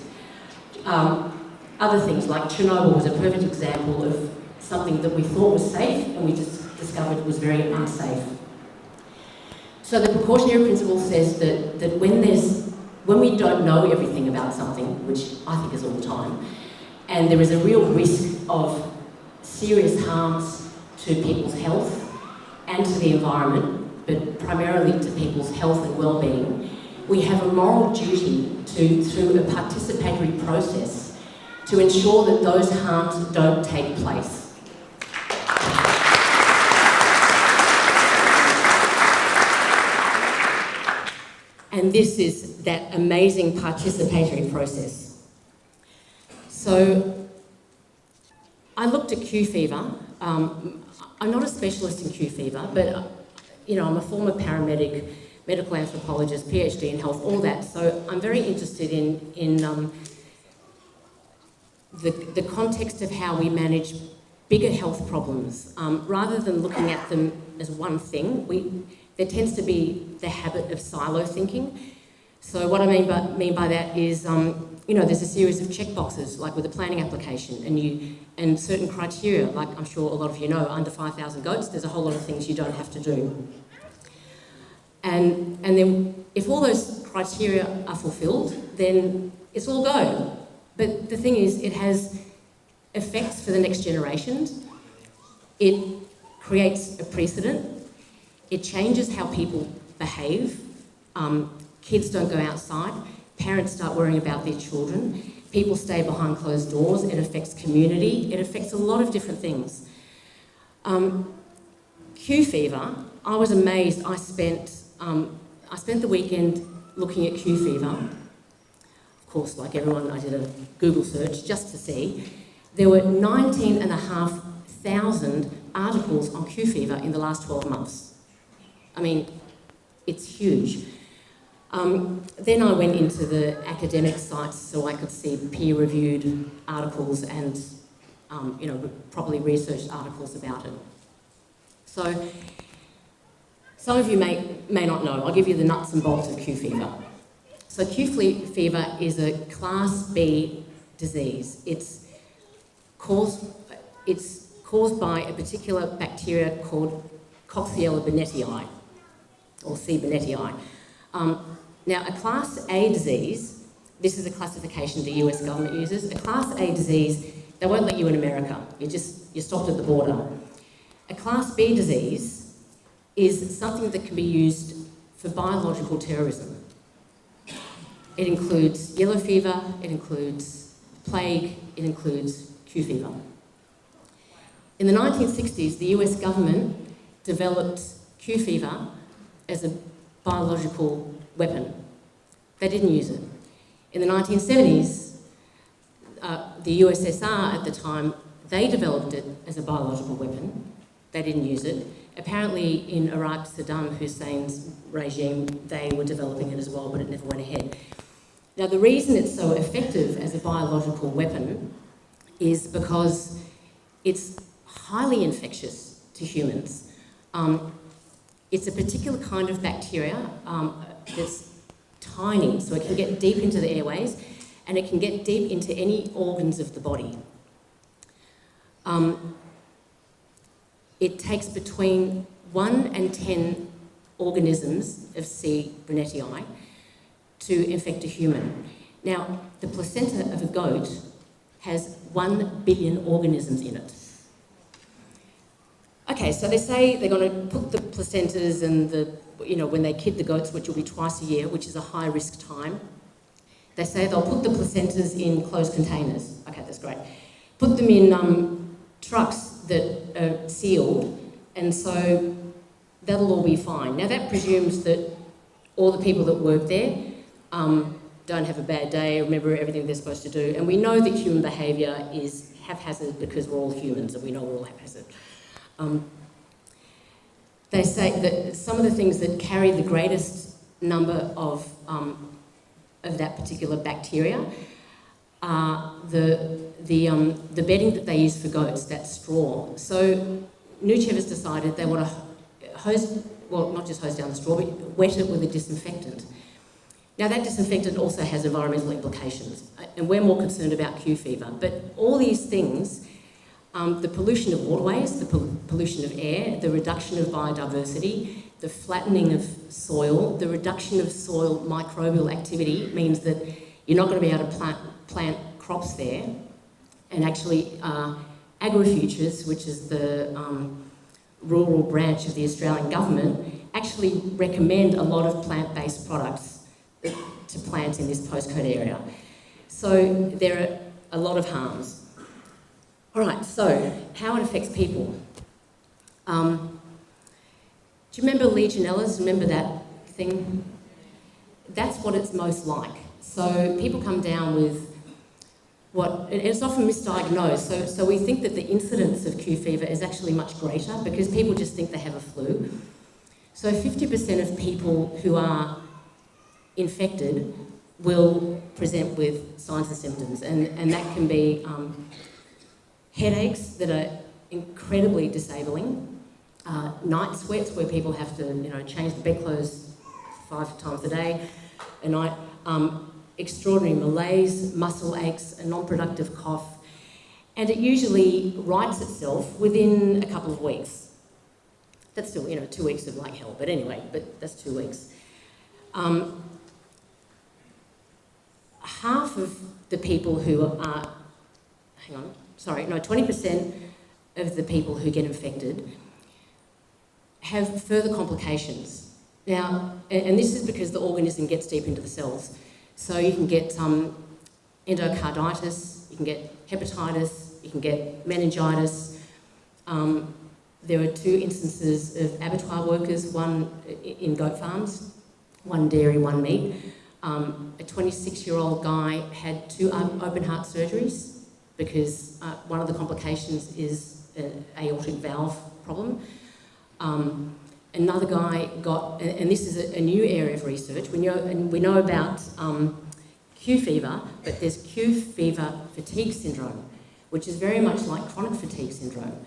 Other things like Chernobyl was a perfect example of something that we thought was safe and we just discovered was very unsafe. So the precautionary principle says that when we don't know everything about something, which I think is all the time, and there is a real risk of serious harms to people's health and to the environment, but primarily to people's health and well-being, we have a moral duty through a participatory process, to ensure that those harms don't take place. And this is that amazing participatory process. So I looked at Q fever. I'm not a specialist in Q fever, but I'm a former paramedic, medical anthropologist, PhD in health, all that. So I'm very interested in the context of how we manage bigger health problems. Rather than looking at them as one thing, there tends to be the habit of silo thinking. So what I mean by that is, there's a series of checkboxes, like with a planning application, and certain criteria, like I'm sure a lot of you know, under 5,000 goats, there's a whole lot of things you don't have to do. And then if all those criteria are fulfilled, then it's all go. But the thing is, it has effects for the next generations. It creates a precedent. It changes how people behave. Kids don't go outside. Parents start worrying about their children. People stay behind closed doors. It affects community. It affects a lot of different things. Q fever, I was amazed. I spent the weekend looking at Q fever. Of course, like everyone, I did a Google search just to see. There were 19,500 articles on Q fever in the last 12 months. I mean, it's huge. Then I went into the academic sites so I could see peer-reviewed articles and, properly researched articles about it. So, some of you may not know. I'll give you the nuts and bolts of Q fever. So Q fever is a Class B disease. It's it's caused by a particular bacteria called Coxiella burnetii, or C. burnetii. Now, a Class A disease, this is a classification the US government uses, a Class A disease, they won't let you in America, you're stopped at the border. A Class B disease is something that can be used for biological terrorism. It includes yellow fever, it includes plague, it includes Q fever. In the 1960s, the US government developed Q fever as a biological weapon. They didn't use it. In the 1970s, the USSR at the time, they developed it as a biological weapon. They didn't use it. Apparently in Iraq, Saddam Hussein's regime, they were developing it as well, but it never went ahead. Now, the reason it's so effective as a biological weapon is because it's highly infectious to humans. It's a particular kind of bacteria that's tiny, so it can get deep into the airways and it can get deep into any organs of the body. It takes between 1 and 10 organisms of C. burnetii to infect a human. Now, the placenta of a goat has 1 billion organisms in it. Okay, so they say they're going to put the placentas and when they kid the goats, which will be twice a year, which is a high risk time. They say they'll put the placentas in closed containers. Okay, that's great. Put them in trucks that are sealed, and so that'll all be fine. Now that presumes that all the people that work there don't have a bad day, remember everything they're supposed to do. And we know that human behaviour is haphazard because we're all humans and we know we're all haphazard. They say that some of the things that carry the greatest number of that particular bacteria are the bedding that they use for goats, that straw. So Nuchev has decided they want to not just hose down the straw, but wet it with a disinfectant. Now that disinfectant also has environmental implications, and we're more concerned about Q fever. But all these things, the pollution of waterways, the pollution of air, the reduction of biodiversity, the flattening of soil, the reduction of soil microbial activity means that you're not going to be able to plant crops there. And actually, AgriFutures, which is the rural branch of the Australian government, actually recommend a lot of plant-based products to plant in this postcode area. So there are a lot of harms. All right, so how it affects people. Do you remember Legionellas? Remember that thing? That's what it's most like. So people come down with and it's often misdiagnosed. So we think that the incidence of Q fever is actually much greater because people just think they have a flu. So 50% of people who are infected will present with signs and symptoms, and that can be headaches that are incredibly disabling, night sweats where people have to change the bedclothes 5 times a day a night, extraordinary malaise, muscle aches, a non-productive cough, and it usually rights itself within a couple of weeks. That's still 2 weeks of like hell, but anyway, that's 2 weeks. Half of the people who are, 20% of the people who get infected have further complications. Now, and this is because the organism gets deep into the cells. So you can get endocarditis, you can get hepatitis, you can get meningitis. There are 2 instances of abattoir workers, one in goat farms, one dairy, one meat. A 26-year-old guy had 2 open heart surgeries because one of the complications is an aortic valve problem. Another guy got, and this is a new area of research, we know about Q fever, but there's Q fever fatigue syndrome, which is very much like chronic fatigue syndrome.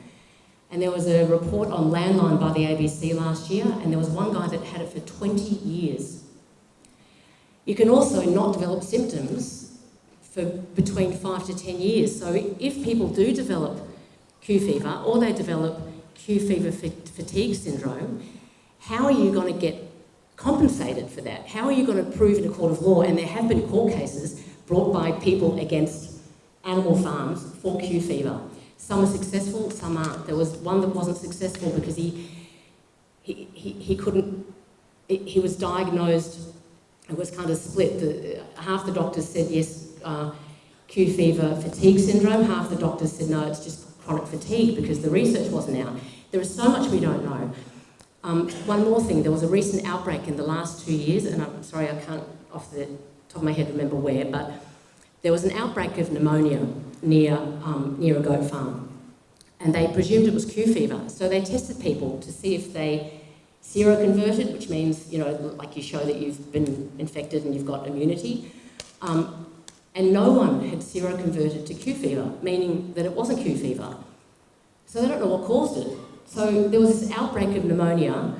And there was a report on Landline by the ABC last year, and there was one guy that had it for 20 years. You can also not develop symptoms for between 5 to 10 years. So if people do develop Q fever or they develop Q fever fatigue syndrome, how are you going to get compensated for that? How are you going to prove in a court of law? And there have been court cases brought by people against animal farms for Q fever. Some are successful, some aren't. There was one that wasn't successful because he couldn't, he was diagnosed, it was kind of split. Half the doctors said yes, Q fever fatigue syndrome, half the doctors said no, it's just chronic fatigue because the research wasn't out. There is so much we don't know. One more thing, there was a recent outbreak in the last 2 years, and I'm sorry I can't off the top of my head remember where, but there was an outbreak of pneumonia near a goat farm, and they presumed it was Q fever. So they tested people to see if they seroconverted, which means, you know, like you show that you've been infected and you've got immunity, and no one had seroconverted to Q fever, meaning that it wasn't Q fever. So they don't know what caused it. So there was this outbreak of pneumonia,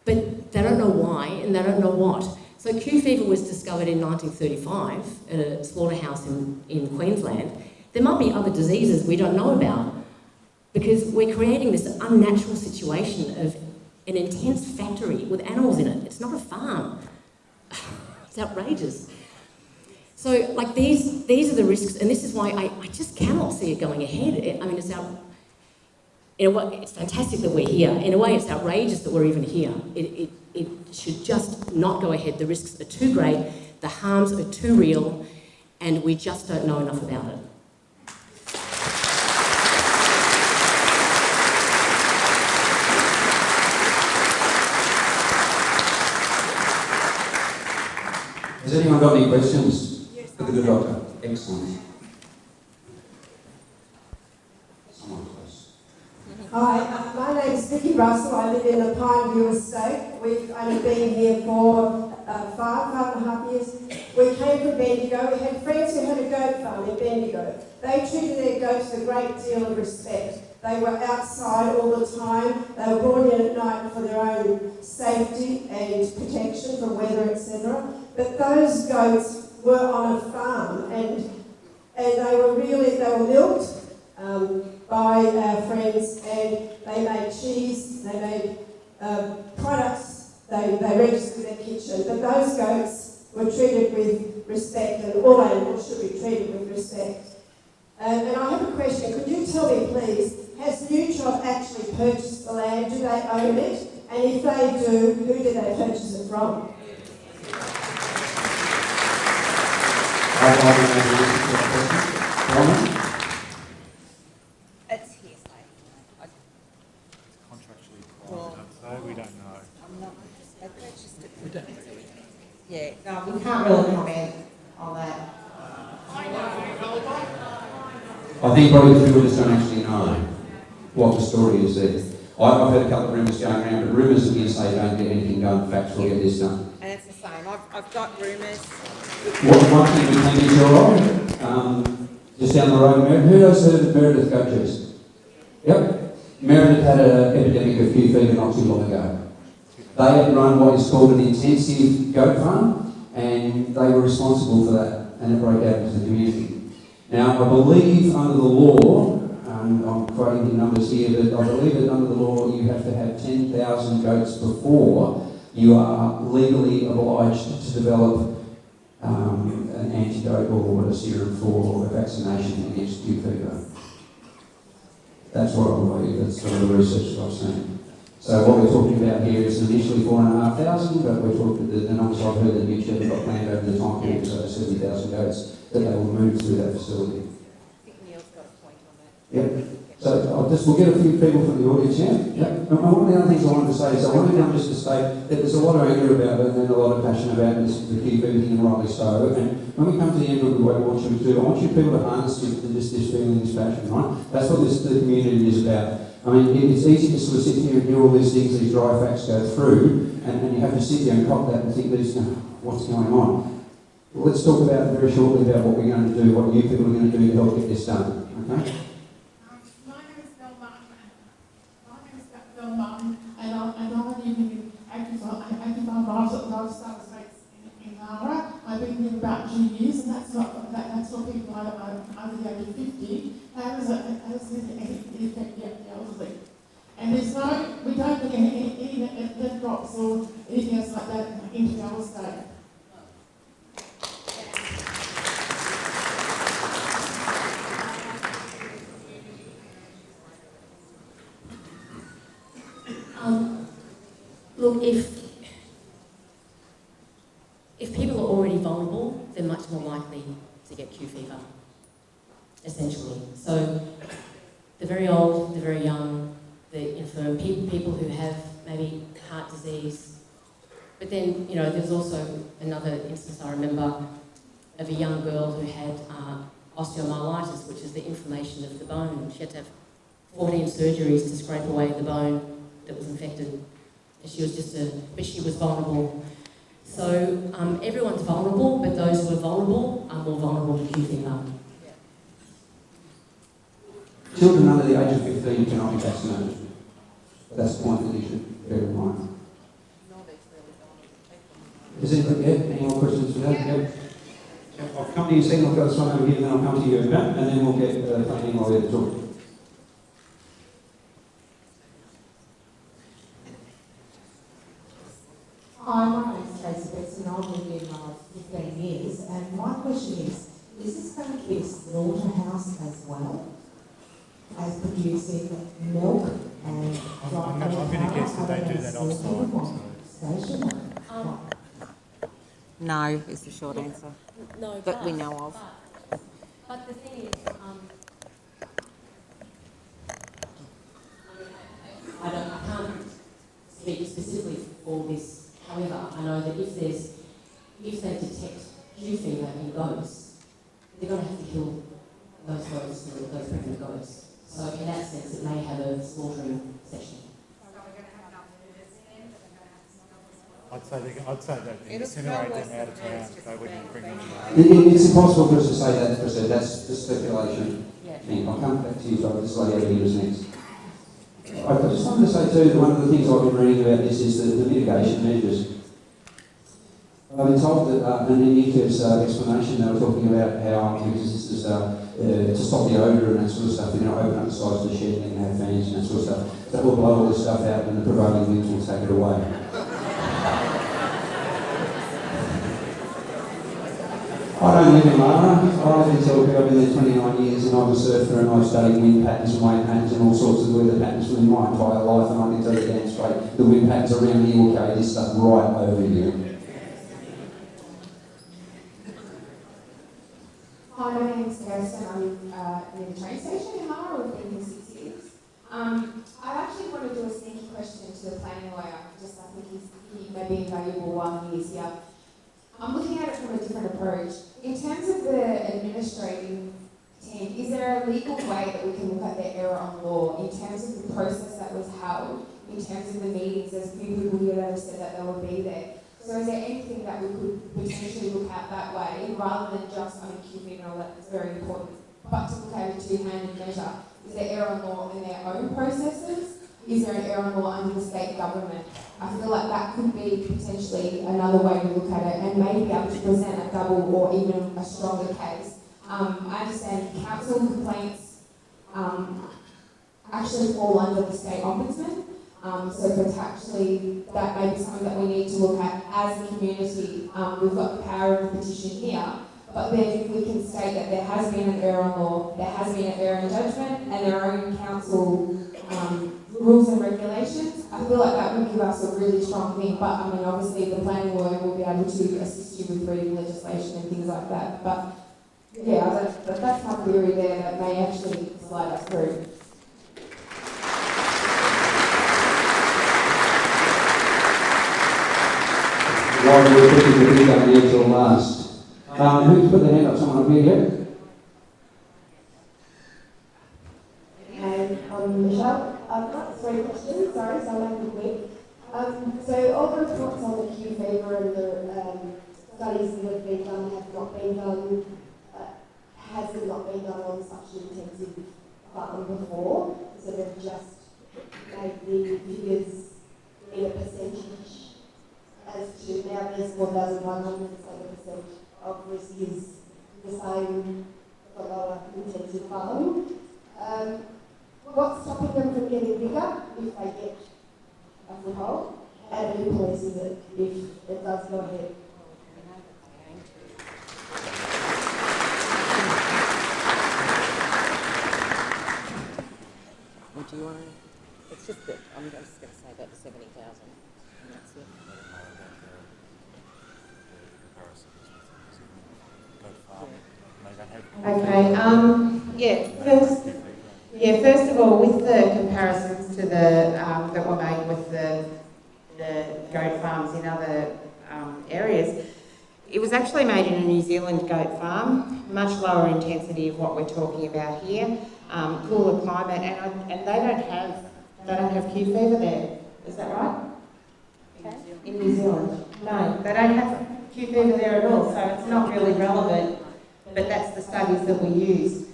but they don't know why and they don't know what. So Q fever was discovered in 1935 at a slaughterhouse in Queensland. There might be other diseases we don't know about because we're creating this unnatural situation of an intense factory with animals in it. It's not a farm. It's outrageous. So, like, these are the risks, and this is why I just cannot see it going ahead. I mean, in a way, it's fantastic that we're here. In a way, it's outrageous that we're even here. It should just not go ahead. The risks are too great, the harms are too real, and we just don't know enough about it. Has anyone got any questions for the good doctor? Excellent. Someone close. Hi, my name's Vicky Russell. I live in the Pineview estate. We've only been here for 5.5 years. We came from Bendigo. We had friends who had a goat farm in Bendigo. They treated their goats with a great deal of respect. They were outside all the time. They were brought in at night for their own safety and protection from weather, etc. But those goats were on a farm, and they were milked by our friends, and they made cheese, they made products, they registered in their kitchen. But those goats were treated with respect, and all animals should be treated with respect. And I have a question. Could you tell me, please, has Nuchev actually purchased the land? Do they own it? And if they do, who did they purchase it from? It's hearsay. Contractually private, so we don't know. They purchased it. We don't. Yeah, no, we can't really comment on that. I think probably the people just don't actually know what the story is there. I've heard a couple of rumours going around, but rumours are hearsay, don't get anything done, facts will get this done. And it's the same. I've got rumours. One thing we can be sure of, just down the road, who else heard of Meredith goat cheese? Yep. Meredith had an epidemic of Q fever not too long ago. They had run what is called an intensive goat farm, and they were responsible for that, and it broke out into the community. Now, I believe under the law, I'm quoting the numbers here, but I believe that under the law you have to have 10,000 goats before you are legally obliged to develop an antidote or a serum for a vaccination against Q fever. That's what I believe, that's some of the research that I've seen. So what we're talking about here is initially 4,500, but we're talking, the numbers I've heard that Nuchev got planned over the time period, so 70,000 goats that they will move through that facility. I think Neil's got a point on that. Yep. So we'll get a few people from the audience here. Yep. And one of the other things I wanted to say is I wanted just to state that there's a lot of anger about it and a lot of passion about this, the Q fever thing, and rightly so. And when we come to the end of what I want you to do, I want you people to harness this feeling, this passion, right? That's what the community is about. I mean, it's easy to sort of sit here and hear all these things, these dry facts go through, and you have to sit there and cop that and think, what's going on? Well, let's talk about very shortly about what we're going to do, what you people are going to do to help get this done, okay? And I'm living in active lifestyle space in Lara. I've been here about 2 years. reason that's for people under the age of 50, how does it affect the elderly? And we don't get any lead drops or anything else like that into our state. Look, if people are already vulnerable, they're much more likely to get Q fever, essentially. So the very old, the very young, the infirm, people who have maybe heart disease. But then, you know, there's also another instance I remember of a young girl who had osteomyelitis, which is the inflammation of the bone. She had to have 14 surgeries to scrape away the bone that was infected. And she was but she was vulnerable. So everyone's vulnerable, but those who are vulnerable are more vulnerable to Q fever. Children under the age of 15 cannot be vaccinated. That's the point that you should bear in mind. Is any more questions for that? Yep. I'll come to you second, I'll go this one over here, and then I'll come to you, okay? And then we'll get planning while we're talking. Hi, my name is Tracy Betson. I've been here for 15 years, and my question is this going to be a slaughterhouse as well as producing milk and I'm going to guess that they do that off-site. No, is the short answer. No, that we know of. But the thing is, I can't speak specifically for this. However, I know that if they detect Q fever in goats, they're going to have to kill those goats, those pregnant goats. So in that sense, it may have a slaughtering session. I'd say they'd incinerate them out of town. They wouldn't bring them in. It's impossible for us to say that, because that's just speculation. Yeah. I'll come back to you, so this lady over here is next. I just wanted to say too that one of the things I've been reading about this is the mitigation measures. I've been told that in Nuchev's explanation they were talking about how this is to stop the odour and that sort of stuff, you know, open up the sides of the shed and have fans and that sort of stuff. That will blow all this stuff out and the prevailing winds will take it away. I don't live in Lara. I live in Telbury. I've been there 29 years and I'm a surfer and I've studied wind patterns and wave patterns and all sorts of weather patterns for my entire life, and I can tell you damn straight the wind patterns around here will carry this stuff right over here. Hi, my name's Kirsten. I'm in the train station in Lara. We've been here 6 years. I actually want to do a sneaky question to the planning lawyer. Just I think he may be invaluable while he is here. I'm looking at it from a different approach. In terms of the administrative team, is there a legal way that we can look at the error on law in terms of the process that was held, in terms of the meetings? There's a few people here that have said that they will be there. So is there anything that we could potentially look at that way, rather than just, Q fever and all that, it's very important, but to look at a two-handed measure? Is there error on law in their own processes? Is there an error on law under the state government? I feel like that could be potentially another way to look at it and maybe be able to present a double or even a stronger case. I understand council complaints actually fall under the state ombudsman, so potentially that may be something that we need to look at as a community. We've got the power of petition here, but then if we can state that there has been an error on law, there has been an error in judgment, and their own council rules and regulations, I feel like that would give us a really strong thing. But obviously the planning lawyer will be able to assist you with reading legislation and things like that. But yeah, that's my theory there that may actually slide us through. While we're putting the big gun here till last. Who's put their hand up? Someone up here yet? Michelle, I've got 3 questions, sorry, so I'll make it quick. So all the reports on the Q fever and the studies that have been done have not been done, has it not been done on such an intensive farm before? So they've just made the figures in a percentage as to now there's 4,100, so the percent of risk is the same for a lot of intensive farming. What's stopping them from getting bigger if they get a foothold? And who polices it if it does go ahead? Or do you want to? It's just that I'm just going to say about the 70,000. That's it. Okay. First of all, with the comparisons to the that were made with the goat farms in other areas, it was actually made in a New Zealand goat farm, much lower intensity of what we're talking about here, cooler climate, and they don't have Q fever there. Is that right? Okay. In New Zealand, no, they don't have Q fever there at all, so it's not really relevant. But that's the studies that we used.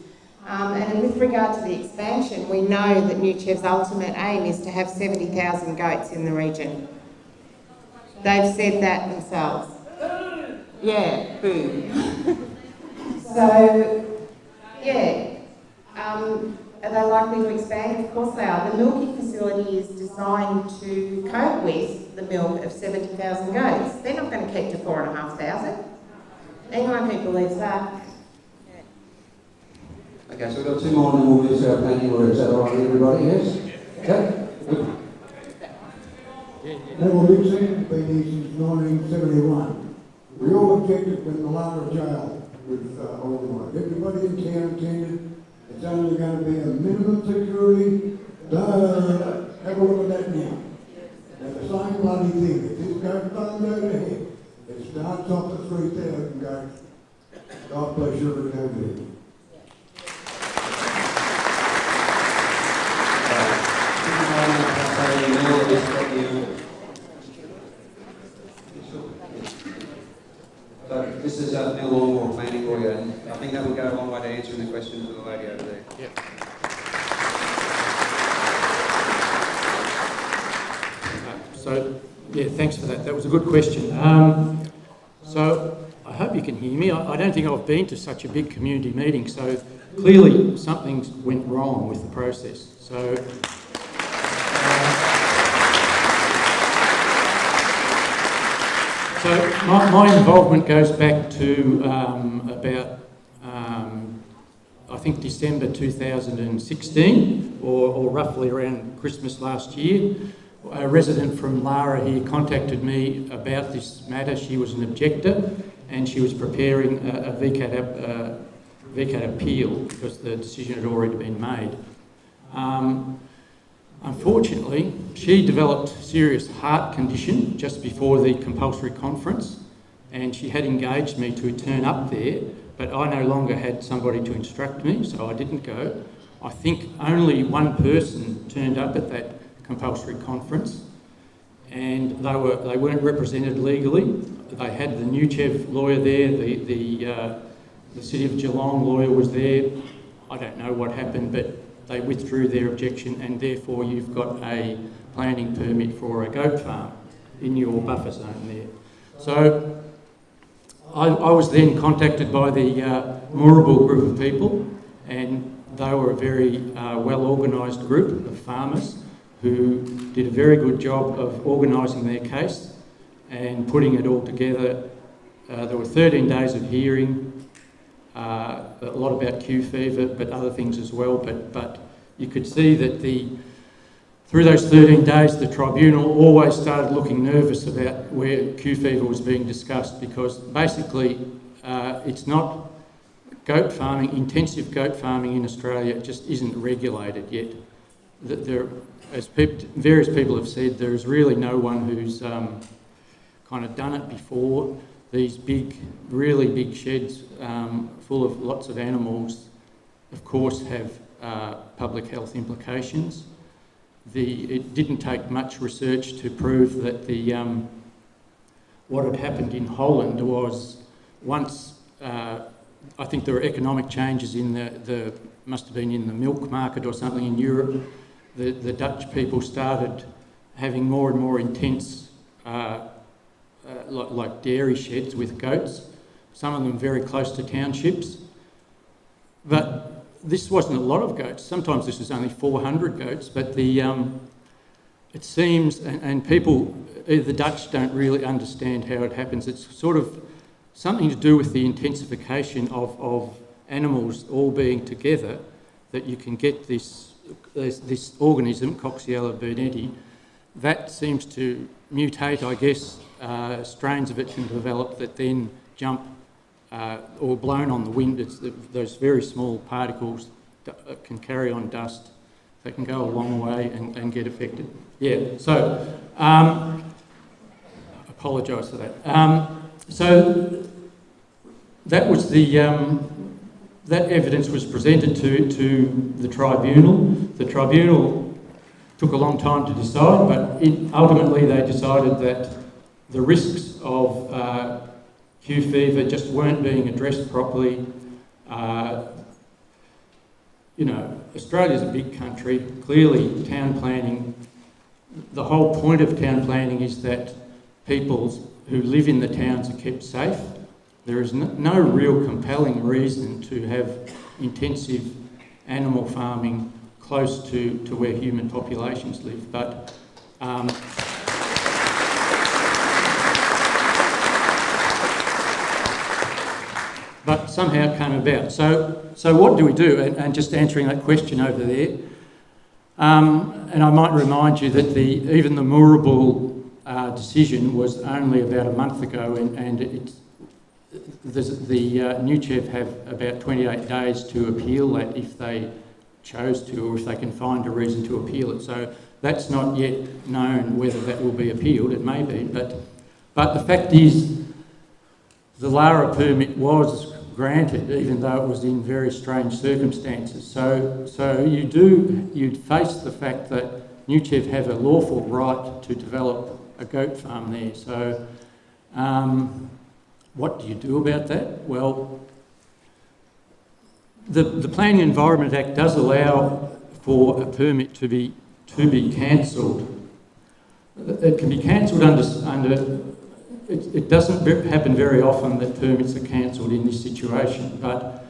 And with regard to the expansion, we know that Nuchev's ultimate aim is to have 70,000 goats in the region. They've said that themselves. Yeah, boo. So, yeah, are they likely to expand? Of course they are. The milking facility is designed to cope with the milk of 70,000 goats. They're not going to keep to 4,500. Anyone who believes that. Okay, so we've got two more and then we'll move to our planning order. Is that all right with everybody? Yes? Okay. Neville Dixon, been here since 1971. We all objected when the Lara jail was organised. Everybody in town attended. It's only going to be a minimum security. Have a look at that now. They're the same bloody thing. If this goat farm goes ahead, it starts off at 3,000 goats. God bless you for doing it. So this is Neil Longmore, planning lawyer, and I think that will go a long way to answering the question for the lady over there. Yep. So, yeah, thanks for that. That was a good question. So I hope you can hear me. I don't think I've been to such a big community meeting, so clearly something went wrong with the process. So. So my involvement goes back to about, I think, December 2016, or roughly around Christmas last year. A resident from Lara here contacted me about this matter. She was an objector and she was preparing a VCAT appeal because the decision had already been made. Unfortunately, she developed a serious heart condition just before the compulsory conference, and she had engaged me to turn up there, but I no longer had somebody to instruct me, so I didn't go. I think only one person turned up at that compulsory conference, and they weren't represented legally. They had the Nuchev lawyer there, the City of Geelong lawyer was there. I don't know what happened, but they withdrew their objection, and therefore you've got a planning permit for a goat farm in your buffer zone there. So I was then contacted by the Moorabool group of people, and they were a very well-organised group of farmers who did a very good job of organising their case and putting it all together. There were 13 days of hearing, a lot about Q fever, but other things as well. But you could see that through those 13 days, the tribunal always started looking nervous about where Q fever was being discussed, because basically it's not goat farming, intensive goat farming in Australia just isn't regulated yet. As various people have said, there is really no one who's kind of done it before. These really big sheds full of lots of animals, of course, have public health implications. It didn't take much research to prove that what had happened in Holland was once, I think there were economic changes in must have been in the milk market or something in Europe. The Dutch people started having more and more intense like dairy sheds with goats. some of them very close to townships. But this wasn't a lot of goats. Sometimes this is only 400 goats, but it seems, and people, the Dutch don't really understand how it happens. It's sort of something to do with the intensification of animals all being together, that you can get this organism, Coxiella burnetii, that seems to mutate, I guess. Strains of it can develop that then jump or blown on the wind. It's those very small particles that can carry on dust. They can go a long way and get affected. Yeah, so apologise for that. So that was that evidence was presented to the tribunal. The tribunal took a long time to decide, but ultimately they decided that the risks of Q fever just weren't being addressed properly. You know, Australia's a big country. Clearly, town planning, the whole point of town planning is that people who live in the towns are kept safe. There is no real compelling reason to have intensive animal farming close to where human populations live. But somehow it came about. So what do we do? And just answering that question over there, and I might remind you that even the Moorabool decision was only about a month ago, and the Nuchev have about 28 days to appeal that if they chose to, or if they can find a reason to appeal it. So that's not yet known whether that will be appealed. It may be, but the fact is the Lara permit was granted, even though it was in very strange circumstances. So you'd face the fact that Nuchev have a lawful right to develop a goat farm there. So what do you do about that? Well, the Planning and Environment Act does allow for a permit to be cancelled. It can be cancelled under it doesn't happen very often that permits are cancelled in this situation, but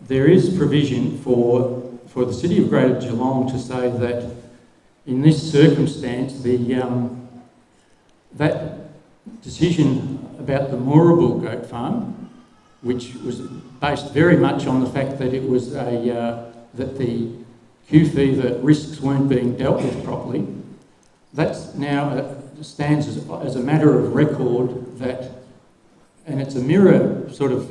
there is provision for the City of Greater Geelong to say that in this circumstance, that decision about the Moorabool goat farm, which was based very much on the fact that it was that the Q fever risks weren't being dealt with properly, that's now stands as a matter of record that, and it's a mirror sort of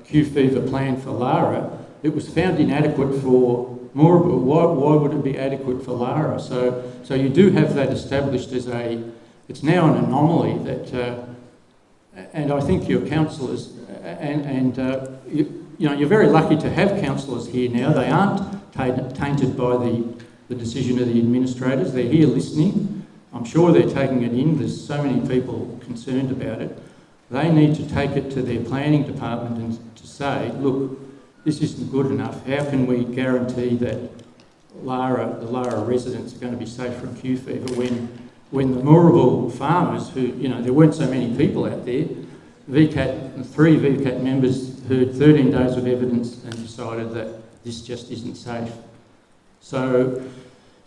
Q fever plan for Lara. It was found inadequate for Moorabool. Why would it be adequate for Lara? So you do have that established as it's now an anomaly that, and I think your councillors, you're very lucky to have councillors here now. They aren't tainted by the decision of the administrators. They're here listening. I'm sure they're taking it in. There's so many people concerned about it. They need to take it to their planning department and to say, look, this isn't good enough. How can we guarantee that the Lara residents are going to be safe from Q fever when the Moorabool farmers, who, there weren't so many people out there, three VCAT members heard 13 days of evidence and decided that this just isn't safe. So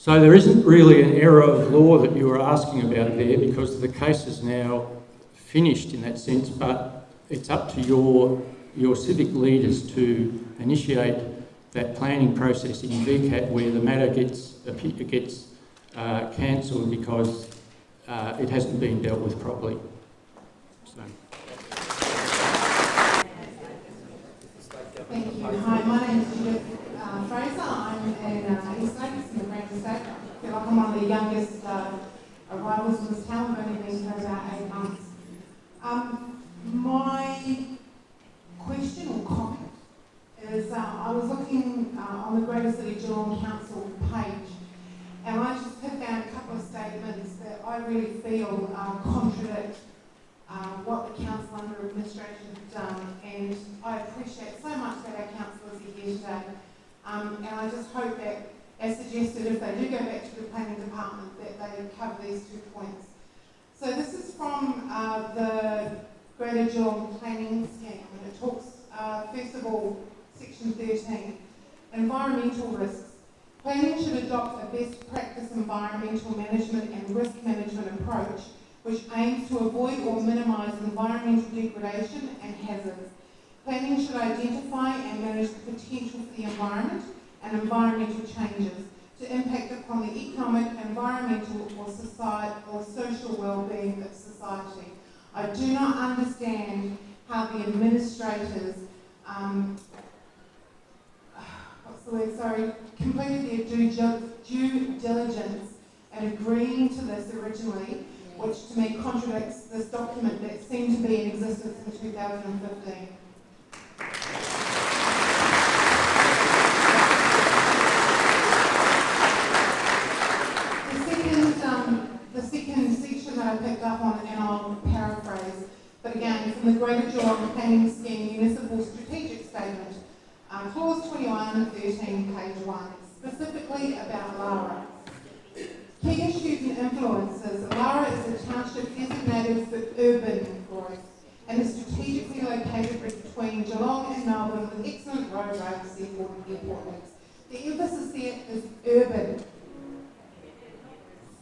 there isn't really an error of law that you were asking about there, because the case is now finished in that sense, but it's up to your civic leaders to initiate that planning process in VCAT where the matter gets cancelled because it hasn't been dealt with properly. Thank you. Hi, my name is Nuchev Fraser. I'm an East Lakes in the Francis State. I feel like I'm one of the youngest arrivals in this town. I've only been here about 8 months. My question or comment is I was looking on the Greater City Geelong Council page, and I just have found a couple of statements that I really feel contradict what the council under administration have done, and I appreciate so much that our councillors are here today. And I just hope that, as suggested, if they do go back to the planning department, that they cover these 2 points. So this is from the Greater Geelong Planning Scheme. And it talks, first of all, section 13, environmental risks. Planning should adopt a best practice environmental management and risk management approach which aims to avoid or minimise environmental degradation and hazards. Planning should identify and manage the potential for the environment and environmental changes to impact upon the economic, environmental or social well-being of society. I do not understand how the administrators completed their due diligence in agreeing to this originally, which to me contradicts this document that seemed to be in existence in 2015. The second section that I picked up on, and I'll paraphrase, but again, from the Greater Geelong Planning Scheme Municipal Strategic Statement, clause 21 and 13, page 1, specifically about Lara. Key issues and influences. Lara is a township designated for urban growth and is strategically located between Geelong and Melbourne with excellent road seaboard and airport links. The emphasis there is urban.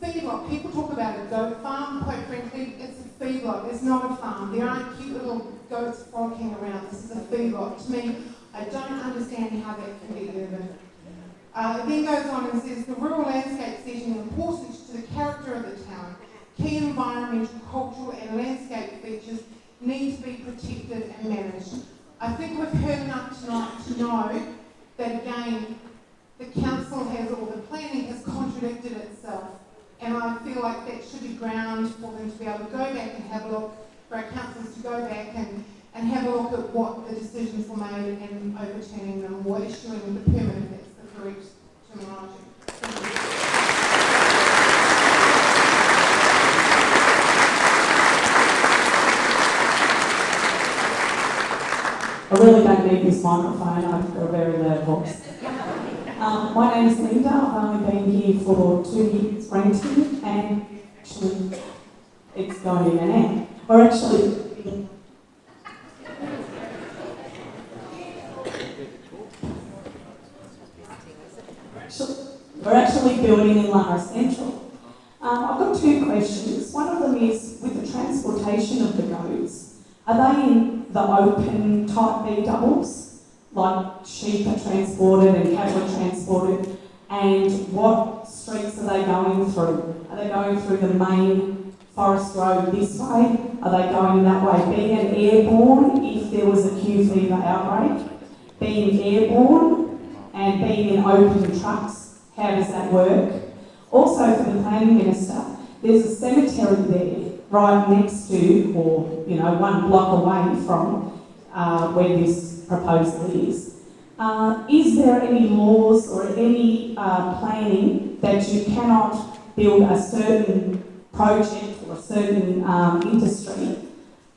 Feedlot, people talk about a goat farm, quite frankly, it's a feedlot, it's not a farm. There aren't cute little goats frolicking around, this is a feedlot. To me, I don't understand how that can be urban. It then goes on and says, the rural landscape setting important to the character of the town. Key environmental, cultural and landscape features need to be protected and managed. I think we've heard enough tonight to know that again, the council has, or the planning has contradicted itself. And I feel like that should be ground for them to be able to go back and have a look, for our councillors to go back and have a look at what the decisions were made and overturning them or issuing the permit if that's the correct terminology. I really don't need this microphone, I've got a very loud voice. My name is Linda, I've only been here for 2 years renting, and actually it's going in and out. We're actually building in Lara Central. I've got 2 questions. One of them is, with the transportation of the goats, are they in the open type B doubles? Like sheep are transported and cattle are transported, and what streets are they going through? Are they going through the main forest road this way? Are they going that way? Being an airborne, if there was a Q fever outbreak, being airborne and being in open trucks, how does that work? Also for the Planning Minister, there's a cemetery there right next to, or 1 block away from where this proposal is. Is there any laws or any planning that you cannot build a certain project or a certain industry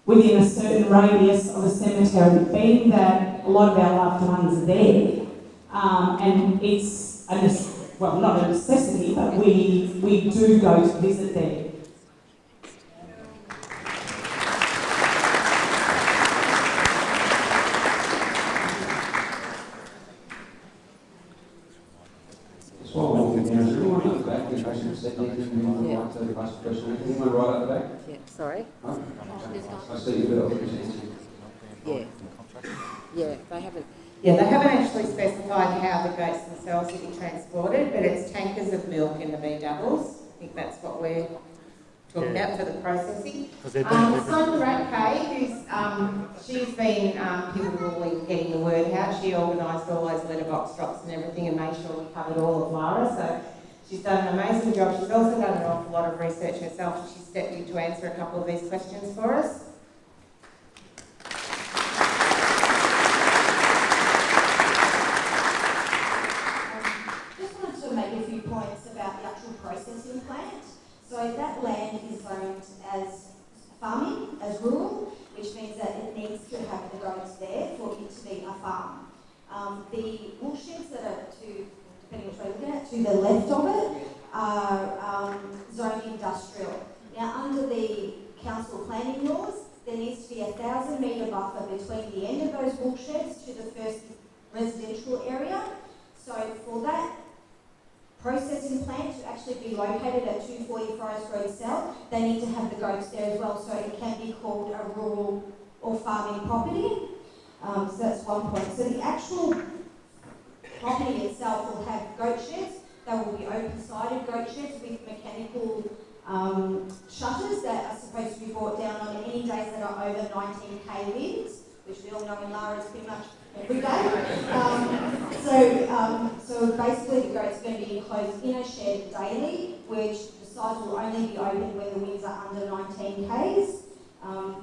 within a certain radius of a cemetery, being that a lot of our loved ones are there, and it's not a necessity, but we do go to visit there. Yeah, sorry. I see you've got They haven't actually specified how the goats themselves will be transported, but it's tankers of milk in the B doubles. I think that's what we're talking about for the processing. Sonia Ratke, she's been pivotal in getting the word out. She organised all those letterbox drops and everything and made sure we covered all of Lara. So she's done an amazing job. She's also done an awful lot of research herself. She stepped in to answer a couple of these questions for us. Just wanted to make a few points about the actual processing plant. So that land is zoned as farming, as rural, which means that it needs to have the goats there for it to be a farm. The wool sheds that are depending which way you're looking at, to the left of it are zoned industrial. Now under the council planning laws, there needs to be a 1,000-metre buffer between the end of those wool sheds to the first residential area. So for that processing plant to actually be located at 240 Forest Road South, they need to have the goats there as well, so it can be called a rural or farming property. So that's one point. So the actual property itself will have goat sheds. They will be open-sided goat sheds with mechanical shutters that are supposed to be brought down on any days that are over 19k winds, which we all know in Lara is pretty much every day. So basically the goats are going to be enclosed in a shed daily, which the sides will only be open when the winds are under 19k's.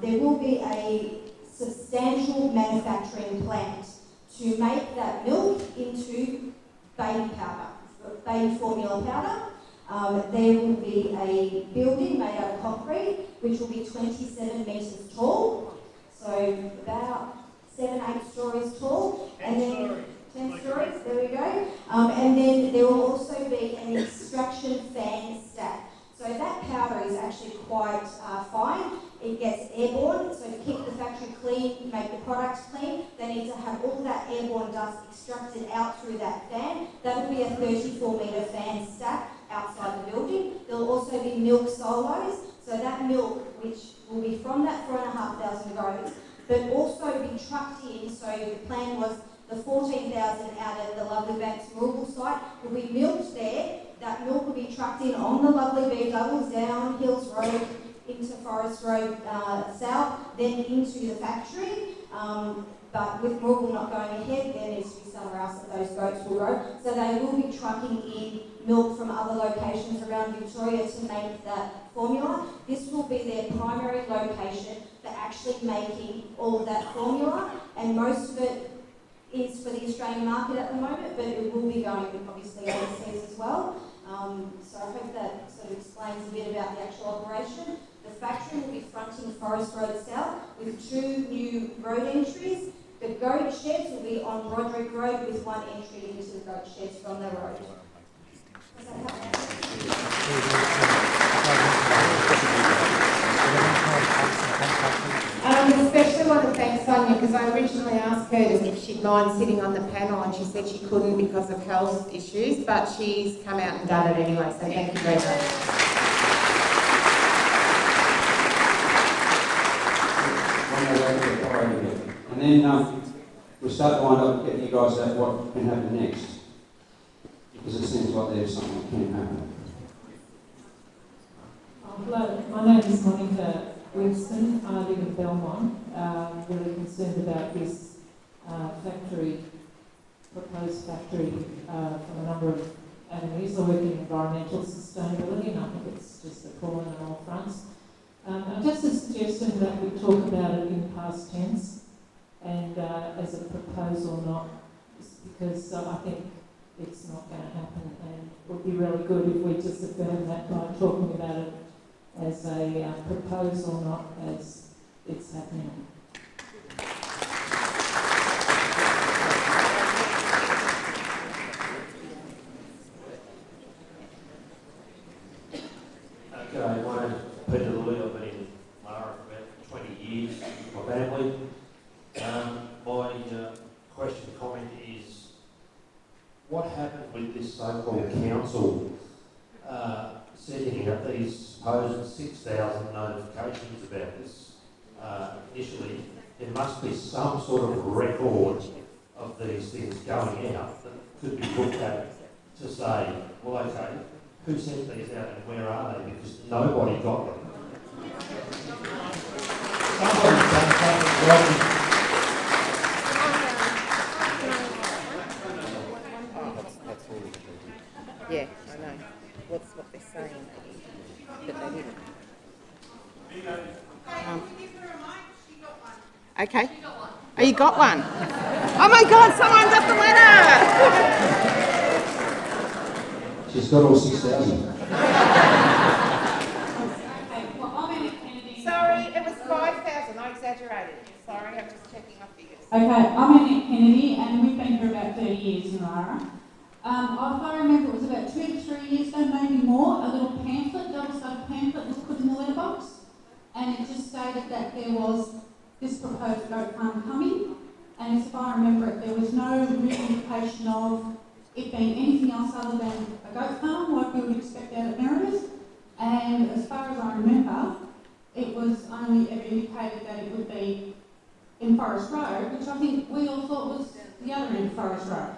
There will be a substantial manufacturing plant to make that milk into baby powder, baby formula powder. There will be a building made out of concrete, which will be 27 metres tall, so about 7-8 stories tall, and then 10 stories, there we go. And then there will also be an extraction fan stack. So that powder is actually quite fine. It gets airborne, so to keep the factory clean, make the products clean, they need to have all that airborne dust extracted out through that fan. That will be a 34-metre fan stack outside the building. There will also be milk silos, so that milk, which will be from that 4,500 goats, but also be trucked in, so the plan was the 14,000 out at the Lovely Banks rural site will be milked there. That milk will be trucked in on the Lovely Bee doubles down Hills Road into Forest Road South, then into the factory. But with rural not going ahead, there needs to be somewhere else that those goats will go. So they will be trucking in milk from other locations around Victoria to make that formula. This will be their primary location for actually making all of that formula, and most of it is for the Australian market at the moment, but it will be going obviously overseas as well. So I hope that sort of explains a bit about the actual operation. The factory will be fronting Forest Road South with 2 new road entries. The goat sheds will be on Broderick Road with 1 entry into the goat sheds from the road. Does that help? I especially want to thank Sonia, because I originally asked her if she'd mind sitting on the panel, and she said she couldn't because of health issues, but she's come out and done it anyway, so thank you very much. And then we'll start to wind up and get you guys at what can happen next, because it seems like there's something that can happen. Hello, my name is Monica Winston. I live in Belmont. Really concerned about this proposed factory from a number of avenues. I work in environmental sustainability, and I think it's just appalling on all fronts. Just a suggestion that we talk about it in past tense and as a proposal, not because I think it's not going to happen, and it would be really good if we just affirm that by talking about it as a proposal, not as it's happening. Okay, my name's Peter Louis. I've been in Lara for about 20 years with my family. My question, comment is, what happened with this so-called council setting up these supposed 6,000 notifications about this initially? There must be some sort of record of these things going out that could be looked at to say, well, okay, who sent these out and where are they? Because nobody got them. Somebody's done something wrong. Yeah, I know. What's what they're saying, but they didn't. Okay. Oh, you got one? Oh my God, someone got the letter! She's got all 6,000. Sorry, it was 5,000. I exaggerated. Sorry, I'm just checking my figures. Okay, I'm Annette Kennedy, and we've been for about 30 years in Lara. If I remember, it was about 2 to 3 years ago, maybe more, a little pamphlet, double-sided pamphlet was put in the letterbox. and it just stated that there was this proposed goat farm coming, and as I remember it, there was no real indication of it being anything else other than a goat farm, like we would expect out at Meredith. And as far as I remember, it was only ever indicated that it would be in Forest Road, which I think we all thought was the other end of Forest Road.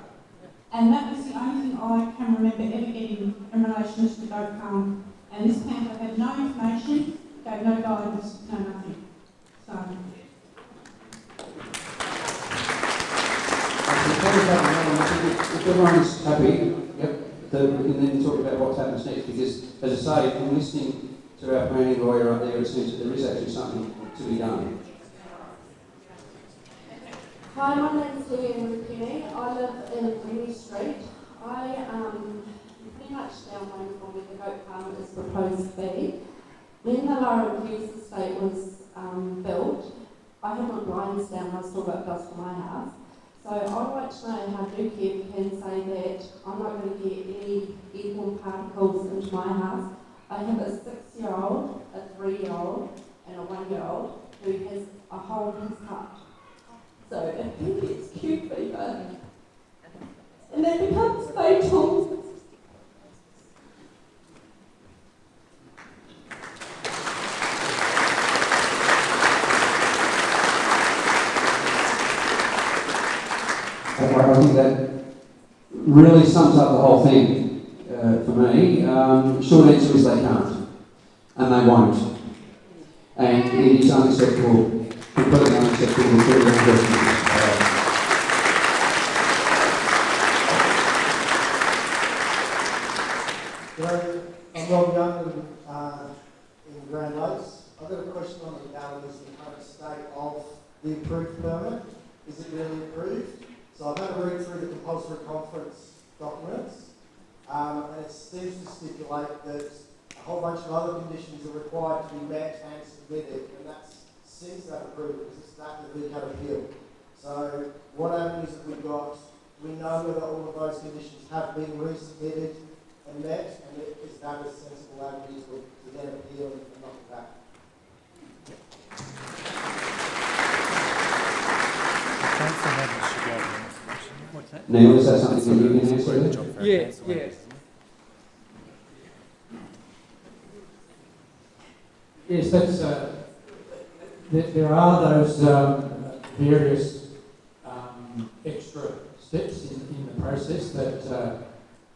And that was the only thing I can remember ever getting in relation to the goat farm. And this pamphlet had no information, gave no guidance, no nothing. So. If everyone's happy, yep, we can then talk about what happens next, because, as I say, from listening to our planning lawyer up there, it seems that there is actually something to be done. Hi, my name's Leanne Rupini. I live in Winnie Street. I pretty much down home from where the goat farm is proposed to be. When the Lara Hughes estate was built, I had my blinds down, I was still got dust from my house. So I'd like to know how Nuchev can say that I'm not going to get any airborne particles into my house. I have a 6-year-old, a 3-year-old, and a 1-year-old who has a hole in his heart. So if he gets Q fever, and that becomes fatal. I think that really sums up the whole thing for me. Short answer is they can't, and they won't. And it is unacceptable, completely unacceptable to put it in question. I'm Rob Young in Grand Lakes. I've got a question on the legalities and current state of the approved permit. Is it really approved? So I've had a read through the compulsory conference documents, and it seems to stipulate that a whole bunch of other conditions are required to be met and submitted, and that's since that approval, because it's that the VCAT appeal. So what avenues have we got? We know whether all of those conditions have been resubmitted and met, and is that a sensible avenue to then appeal and knock it back? Neil, is that something that you can answer? Yes. Yes, that's, there are those various extra steps in the process that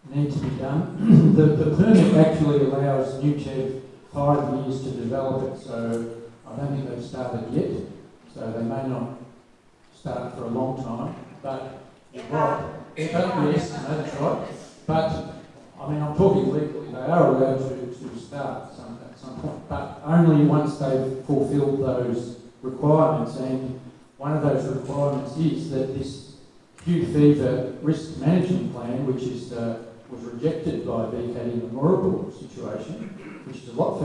need to be done. The permit actually allows Nuchev 5 years to develop it, so I don't think they've started yet, so they may not start for a long time, but you're right. Yes, no, that's right. But, I mean, I'm talking legally, they are allowed to start at some point, but only once they've fulfilled those requirements, and one of those requirements is that this Q fever risk management plan, which is was rejected by VCAT in the Moorabool situation, which is a lot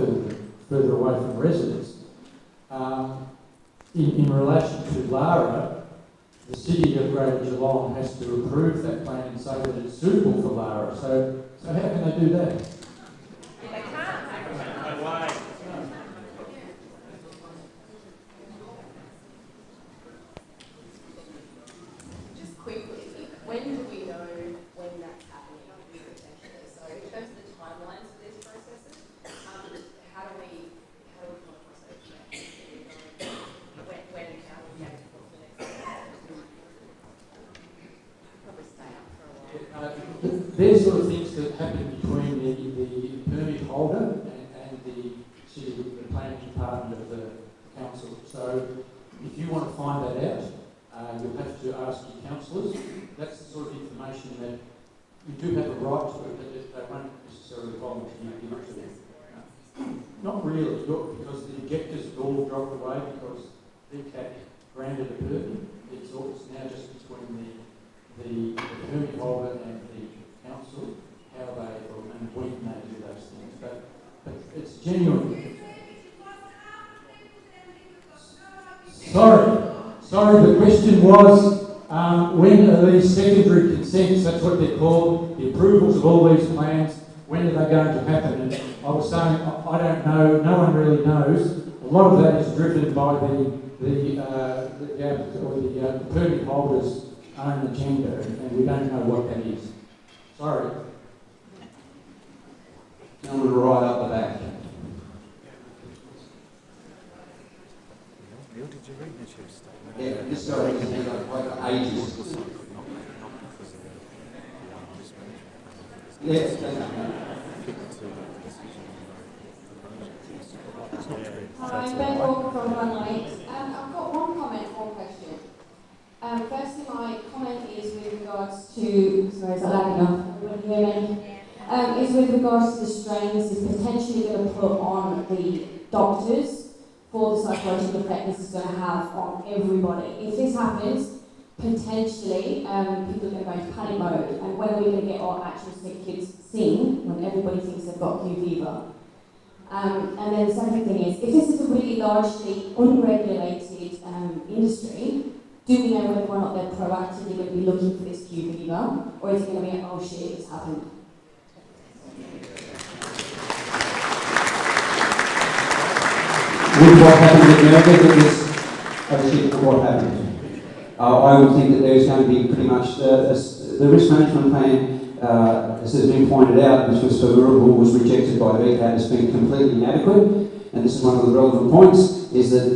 further away from residents. In relation to Lara, the City of Greater Geelong has to approve that plan and say that it's suitable for Lara. So how can they do that? They can't. No way. Just quickly, when do we know when that's happening? Essentially, so in terms of the timelines for these processes, how do we come across those connections? When and how we get to the next step? Probably stay up for a while. There's sort of things that happen between the permit holder and the city, the planning department of the council. So if you want to find that out, you'll have to ask your councillors. That's the sort of information that you do have a right to it, but they won't necessarily volunteer to give it to them. Not really, because the objectors have all dropped away because VCAT granted a permit. It's now just between the permit holder and the council, how they and when they do those things. But it's genuine. Sorry, the question was when are these secondary consents, that's what they're called, the approvals of all these plans, when are they going to happen? And I was saying, I don't know, no one really knows A lot of that is driven by the permit holders' own agenda, and we don't know what that is. Sorry. Gentleman right up the back. Yeah, this guy has been for ages. Yes. Hi, I'm Ben Walker from Runway. I've got one comment, one question. Firstly, my comment is with regards to, sorry, is that loud enough? Everybody hear me? Is with regards to the strain this is potentially going to put on the doctors for the psychological effect this is going to have on everybody. If this happens, potentially people are going to go into panic mode, and when are we going to get our actual sick kids seen when everybody thinks they've got Q fever? And then the second thing is, if this is a really largely unregulated industry, do we know whether or not they're proactively going to be looking for this Q fever, or is it going to be, oh shit, it's happened? With what happened in America, that was obviously what happened. I would think that there's going to be pretty much the risk management plan, as has been pointed out, which was for Rural, was rejected by VCAT as being completely inadequate. And this is one of the relevant points, is that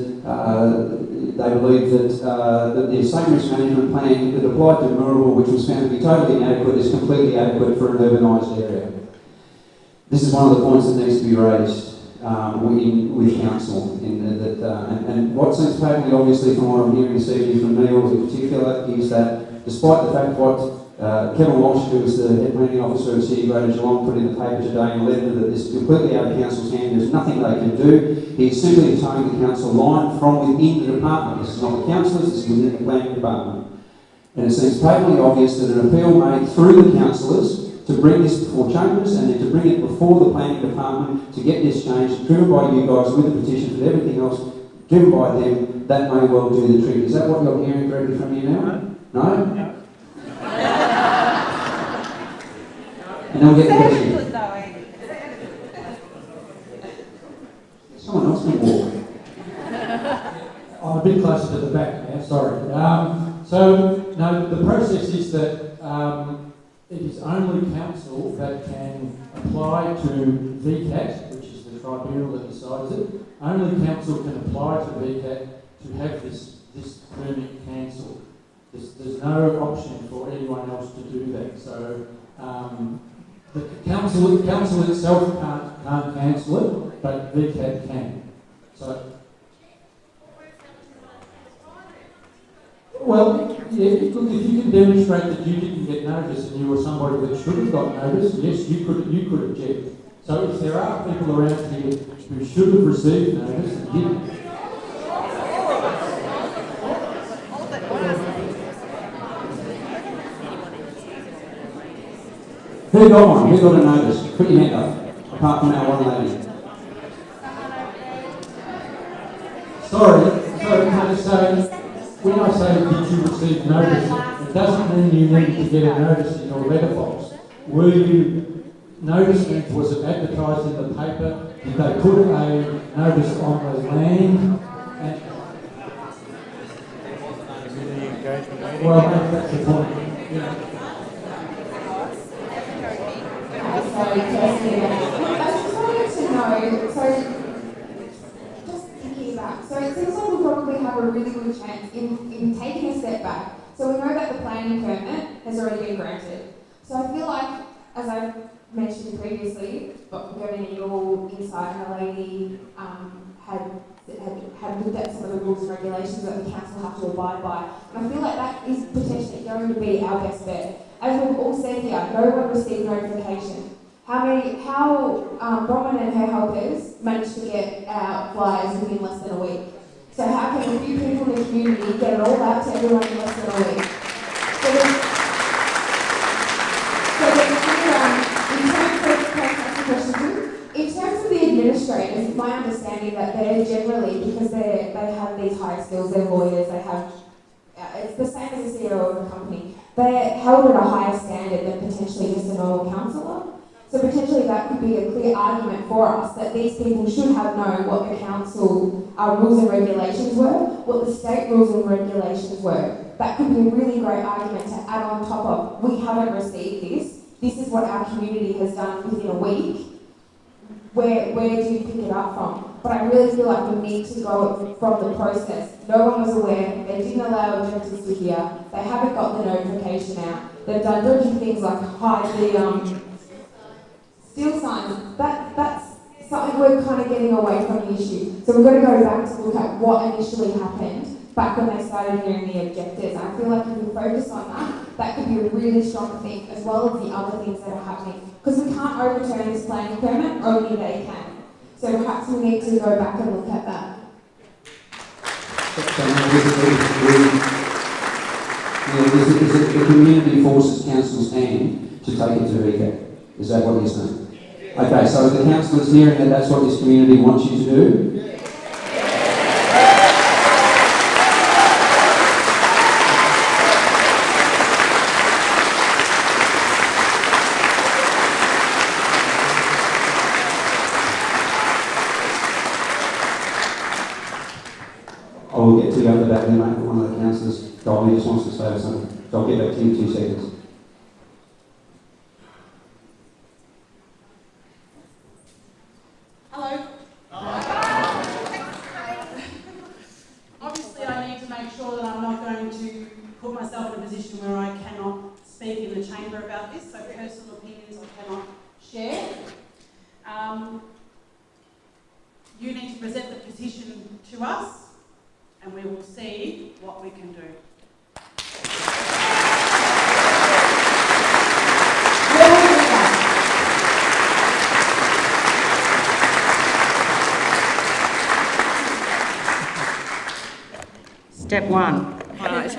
they believe that the same risk management plan that applied to Rural, which was found to be totally inadequate, is completely adequate for an urbanised area. This is one of the points that needs to be raised with council, and what seems patently obviously from what I'm hearing this evening from Neil in particular is that despite the fact what Kevin Walsh, who was the head planning officer of City Greater Geelong, put in the paper today in a letter that this is completely out of council's hand, there's nothing they can do. He's simply towing the council line from within the department. This is not the councillors, this is within the planning department. And it seems patently obvious that an appeal made through the councillors to bring this before Chambers and then to bring it before the planning department to get this changed, driven by you guys with the petitions and everything else, driven by them, that may well do the trick. Is that what you're hearing directly from you now? No? No. And then we'll get the question. Someone else can walk. I'm a bit closer to the back now, sorry. So, no, the process is that it is only council that can apply to VCAT, which is the tribunal that decides it. Only council can apply to VCAT to have this permit cancelled. There's no option for anyone else to do that. So the council itself can't cancel it, but VCAT can. So. Well, yeah, look, if you can demonstrate that you didn't get notice and you were somebody that should have got notice, yes, you could object. So if there are people around here who should have received notice and didn't. Who got one? Who got a notice? Put your hand up, apart from our one lady. So when I say did you receive notice, it doesn't mean you need to get a notice in your letterbox. Were you notice means was it advertised in the paper? Did they put a notice on the land? Well, that's the point. Yeah. I just wanted to know, just thinking back, so it seems like we probably have a really good chance in taking a step back. So we know that the planning permit has already been granted. So I feel like, as I've mentioned previously, but going into your insight, and a lady had looked at some of the rules and regulations that the council have to abide by. And I feel like that is potentially going to be our best bet. As we've all said here, no one received notification. How Bronwyn and her helpers managed to get out flyers within less than a week. So how can a few people in the community get it all out to everyone in less than a week? In terms of the administrators, it's my understanding that they're generally, because they have these high skills, they're lawyers, they have, it's the same as the CEO of a company, they're held at a higher standard than potentially just a normal councillor. So potentially that could be a clear argument for us that these people should have known what the council rules and regulations were, what the state rules and regulations were. That could be a really great argument to add on top of, we haven't received this is what our community has done within a week. Where do you pick it up from? But I really feel like we need to go from the process. No one was aware, they didn't allow objectors to hear, they haven't got the notification out, they've done dodgy things like hide the steel signs. That's something we're kind of getting away from the issue. So we've got to go back to look at what initially happened back when they started hearing the objectors. I feel like if we focus on that, that could be a really strong thing, as well as the other things that are happening. Because we can't overturn this planning permit, only they can. So perhaps we need to go back and look at that. The community forces council's hand to take it to VCAT. Is that what you're saying? Okay, so the councillor's hearing that that's what this community wants you to do. I will get to go to that in a moment. One of the councillors, Dolly, just wants to say something. So I'll get back to you in 2 seconds. Hello. Obviously, I need to make sure that I'm not going to put myself in a position where I cannot speak in the chamber about this, so personal opinions I cannot share. You need to present the petition to us, and we will see what we can do. Step one. Right.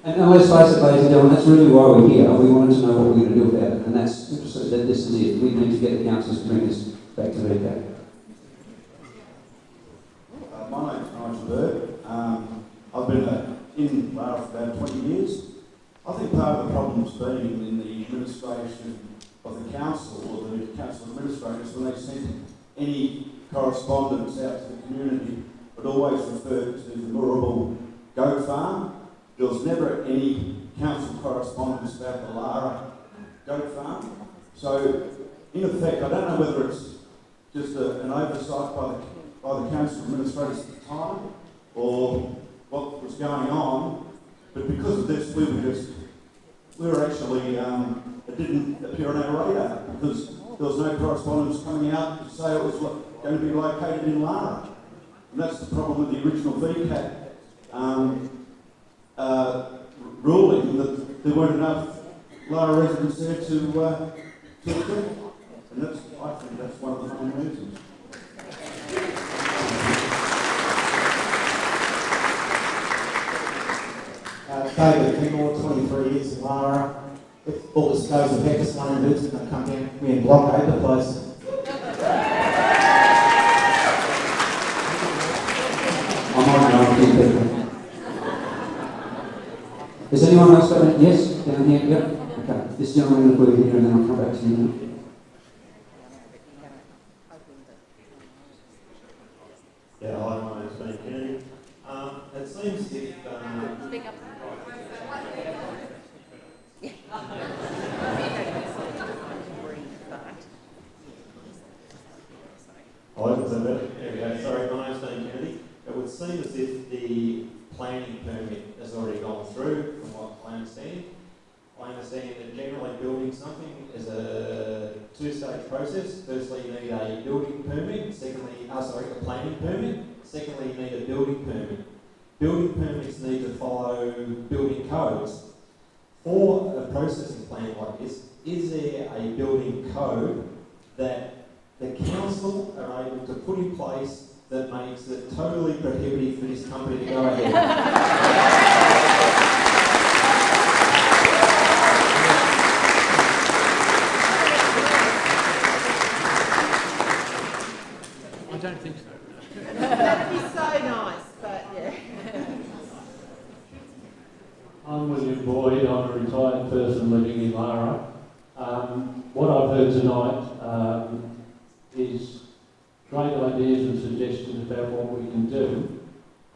And let's face it, ladies and gentlemen, that's really why we're here. We wanted to know what we're going to do about it, and that's so that this is it. We need to get the councillors to bring this back to VCAT. My name's Nigel Bird. I've been in Lara for about 20 years. I think part of the problem's been in the administration of the council, or the council administrators, when they sent any correspondence out to the community, but always referred to the Moorable goat farm. There was never any council correspondence about the Lara goat farm. So, in effect, I don't know whether it's just an oversight by the council administrators at the time, or what was going on, but because of this, we were actually, it didn't appear on our radar, because there was no correspondence coming out to say it was going to be located in Lara. And that's the problem with the original VCAT ruling, that there weren't enough Lara residents there to approve. And I think that's one of the main reasons. David Kimmel, 23 years in Lara. If all this goes ahead, this one in Luton's going to come down with me and blockade the place. I'm on now, people. Has anyone else got any? Yes, down here, yep. Okay, this gentleman in the blue here, and then I'll come back to you now. Yeah, hi, my name's Ben Kennedy. It seems as if... Speak up. Hello, is that better? There we go. Sorry, my name's Ben Kennedy. It would seem as if the planning permit has already gone through, from what I understand. I understand that generally building something is a two-stage process. Firstly, you need a building permit. Secondly, a planning permit. Secondly, you need a building permit. Building permits need to follow building codes. For a processing plant like this, is there a building code that the council are able to put in place that makes it totally prohibitive for this company to go ahead? I don't think so. That'd be so nice, but yeah. I'm William Boyd. I'm a retired person living in Lara. What I've heard tonight is great ideas and suggestions about what we can do,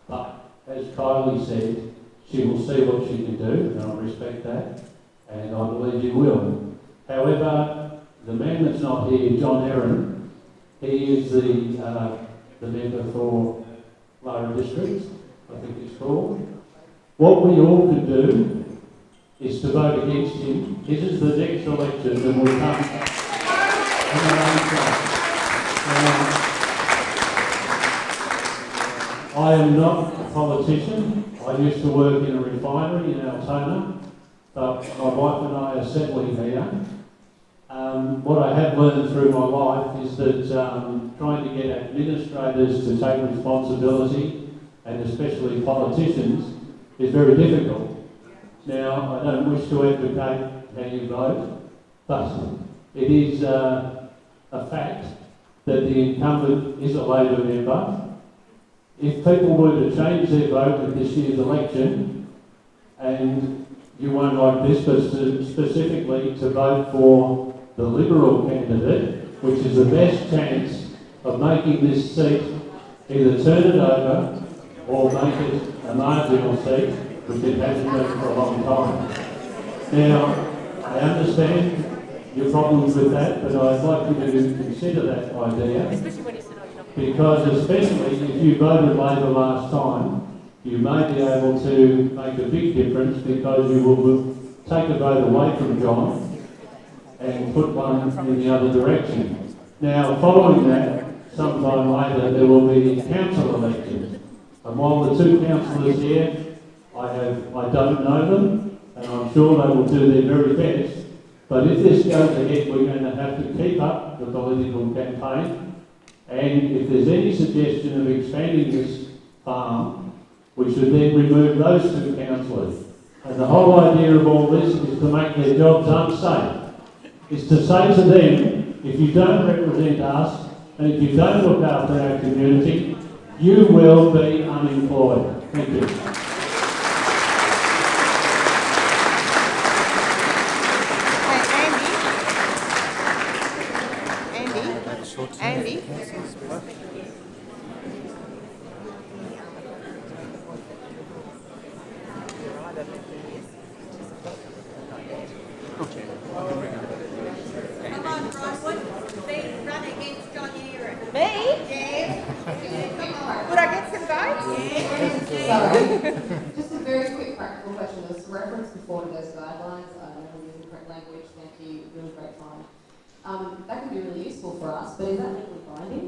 but as Kylie said, she will see what she can do, and I respect that, and I believe you will. However, the man that's not here, John Aaron, he is the member for Lara District, I think it's called. What we all can do is to vote against him. This is the next election and we'll come on our own track. I am not a politician. I used to work in a refinery in Altona, but my wife and I are settling here. What I have learned through my life is that trying to get administrators to take responsibility, and especially politicians, is very difficult. Now, I don't wish to advocate how you vote, but it is a fact that the incumbent is a Labor member. If people were to change their vote at this year's election, and you won't like this, but specifically to vote for the Liberal candidate, which is the best chance of making this seat, either turn it over or make it a marginal seat, which it hasn't been for a long time. Now, I understand your problems with that, but I'd like you to consider that idea, because especially if you voted Labor last time, you may be able to make a big difference, because you will take a vote away from John and put one in the other direction. Now, following that, sometime later, there will be council elections. And while the two councillors here, I don't know them, and I'm sure they will do their very best. But if this goes ahead, we're going to have to keep up the political campaign. And if there's any suggestion of expanding this farm, we should then remove those two councillors. And the whole idea of all this is to make their jobs unsafe. Is to say to them, if you don't represent us, and if you don't look after our community, you will be unemployed. Thank you. Andy? Just a very quick practical question. There was reference before to those guidelines. I know I'm using the correct language. Thank you. Really great time. That could be really useful for us, but is that legally binding?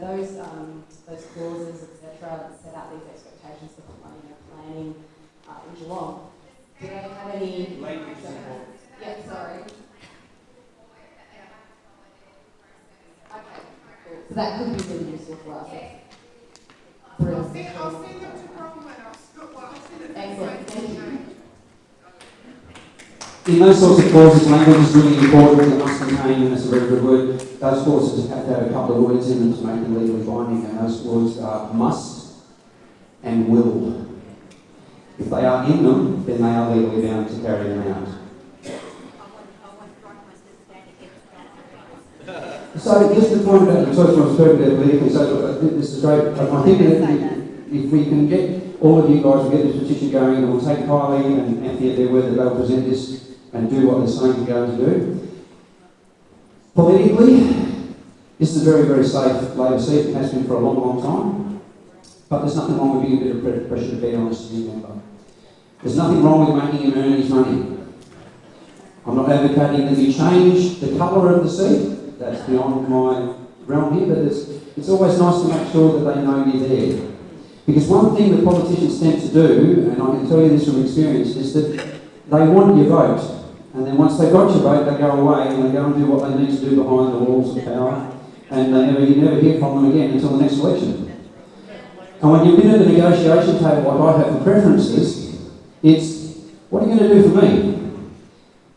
Those clauses, etc., that set out these expectations for planning in Geelong. Do they have any language? Yeah, sorry. Okay, cool. So that could be really useful for us. I'll send them to Roman. Excellent. Thank you. In those sorts of clauses, language is really important. It must contain, and that's a very good word, those clauses have to have a couple of words in them to make them legally binding, and those words are must and will. If they are in them, then they are legally bound to carry them out. So just to point out, the first one was perfectly politically, so this is great. I think that if we can get all of you guys to get this petition going, and we'll take Kylie and Anthony at their word that they'll present this and do what they're saying they're going to do. Politically, this is a very, very safe Labor seat. It has been for a long, long time. But there's nothing wrong with being a bit of pressure to bear on a sitting member. There's nothing wrong with making him earn his money. I'm not advocating that you change the colour of the seat. That's beyond my realm here, but it's always nice to make sure that they know you're there. Because one thing that politicians tend to do, and I can tell you this from experience, is that they want your vote. And then once they've got your vote, they go away and they go and do what they need to do behind the walls of power. And you never hear from them again until the next election. And when you've been at the negotiation table like I have for preferences, it's, what are you going to do for me?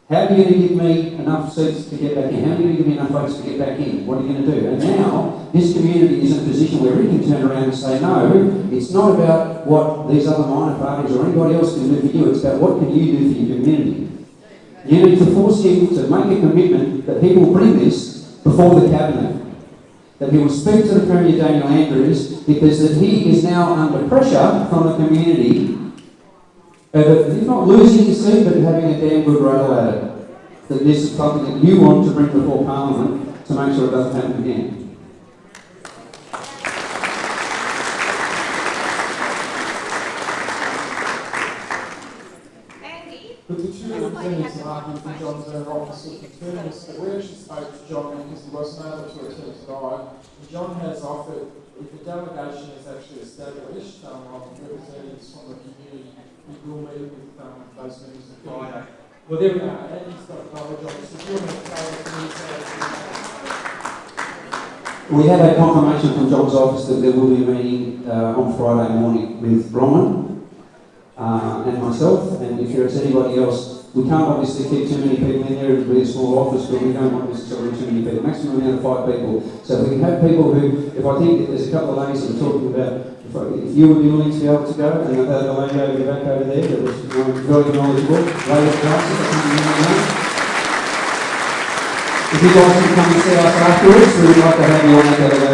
How are you going to give me enough seats to get back in? How are you going to give me enough votes to get back in? What are you going to do? And now, this community is in a position where we can turn around and say, no, it's not about what these other minor parties or anybody else can do for you, it's about what can you do for your community. You need to force him to make a commitment that he will bring this before the Cabinet, that he will speak to the Premier Daniel Andrews, because that he is now under pressure from the community, if not losing his seat, but having a damn good rattle at it. That this is something that you want to bring before Parliament to make sure it doesn't happen again. But the two representatives are arguing for John's own office of fairness, but we actually spoke to John because he wasn't able to attend tonight. And John has offered, if the delegation is actually established, representatives from the community, we will meet with those members of Friday. Well, there we are. Andy's got knowledge of it. So if you want to tell us, We have had confirmation from John's office that there will be a meeting on Friday morning with Bronwyn and myself, and if there's anybody else, we can't obviously keep too many people in there. It'll be a small office, but we don't want necessarily too many people. Maximum amount of 5 people. So if we have people who, if I think there's a couple of ladies that are talking about, if you would be willing to be able to go, and the lady over the back over there that was very knowledgeable, lady if you guys can come and see us afterwards, we would like to have you on that delegation.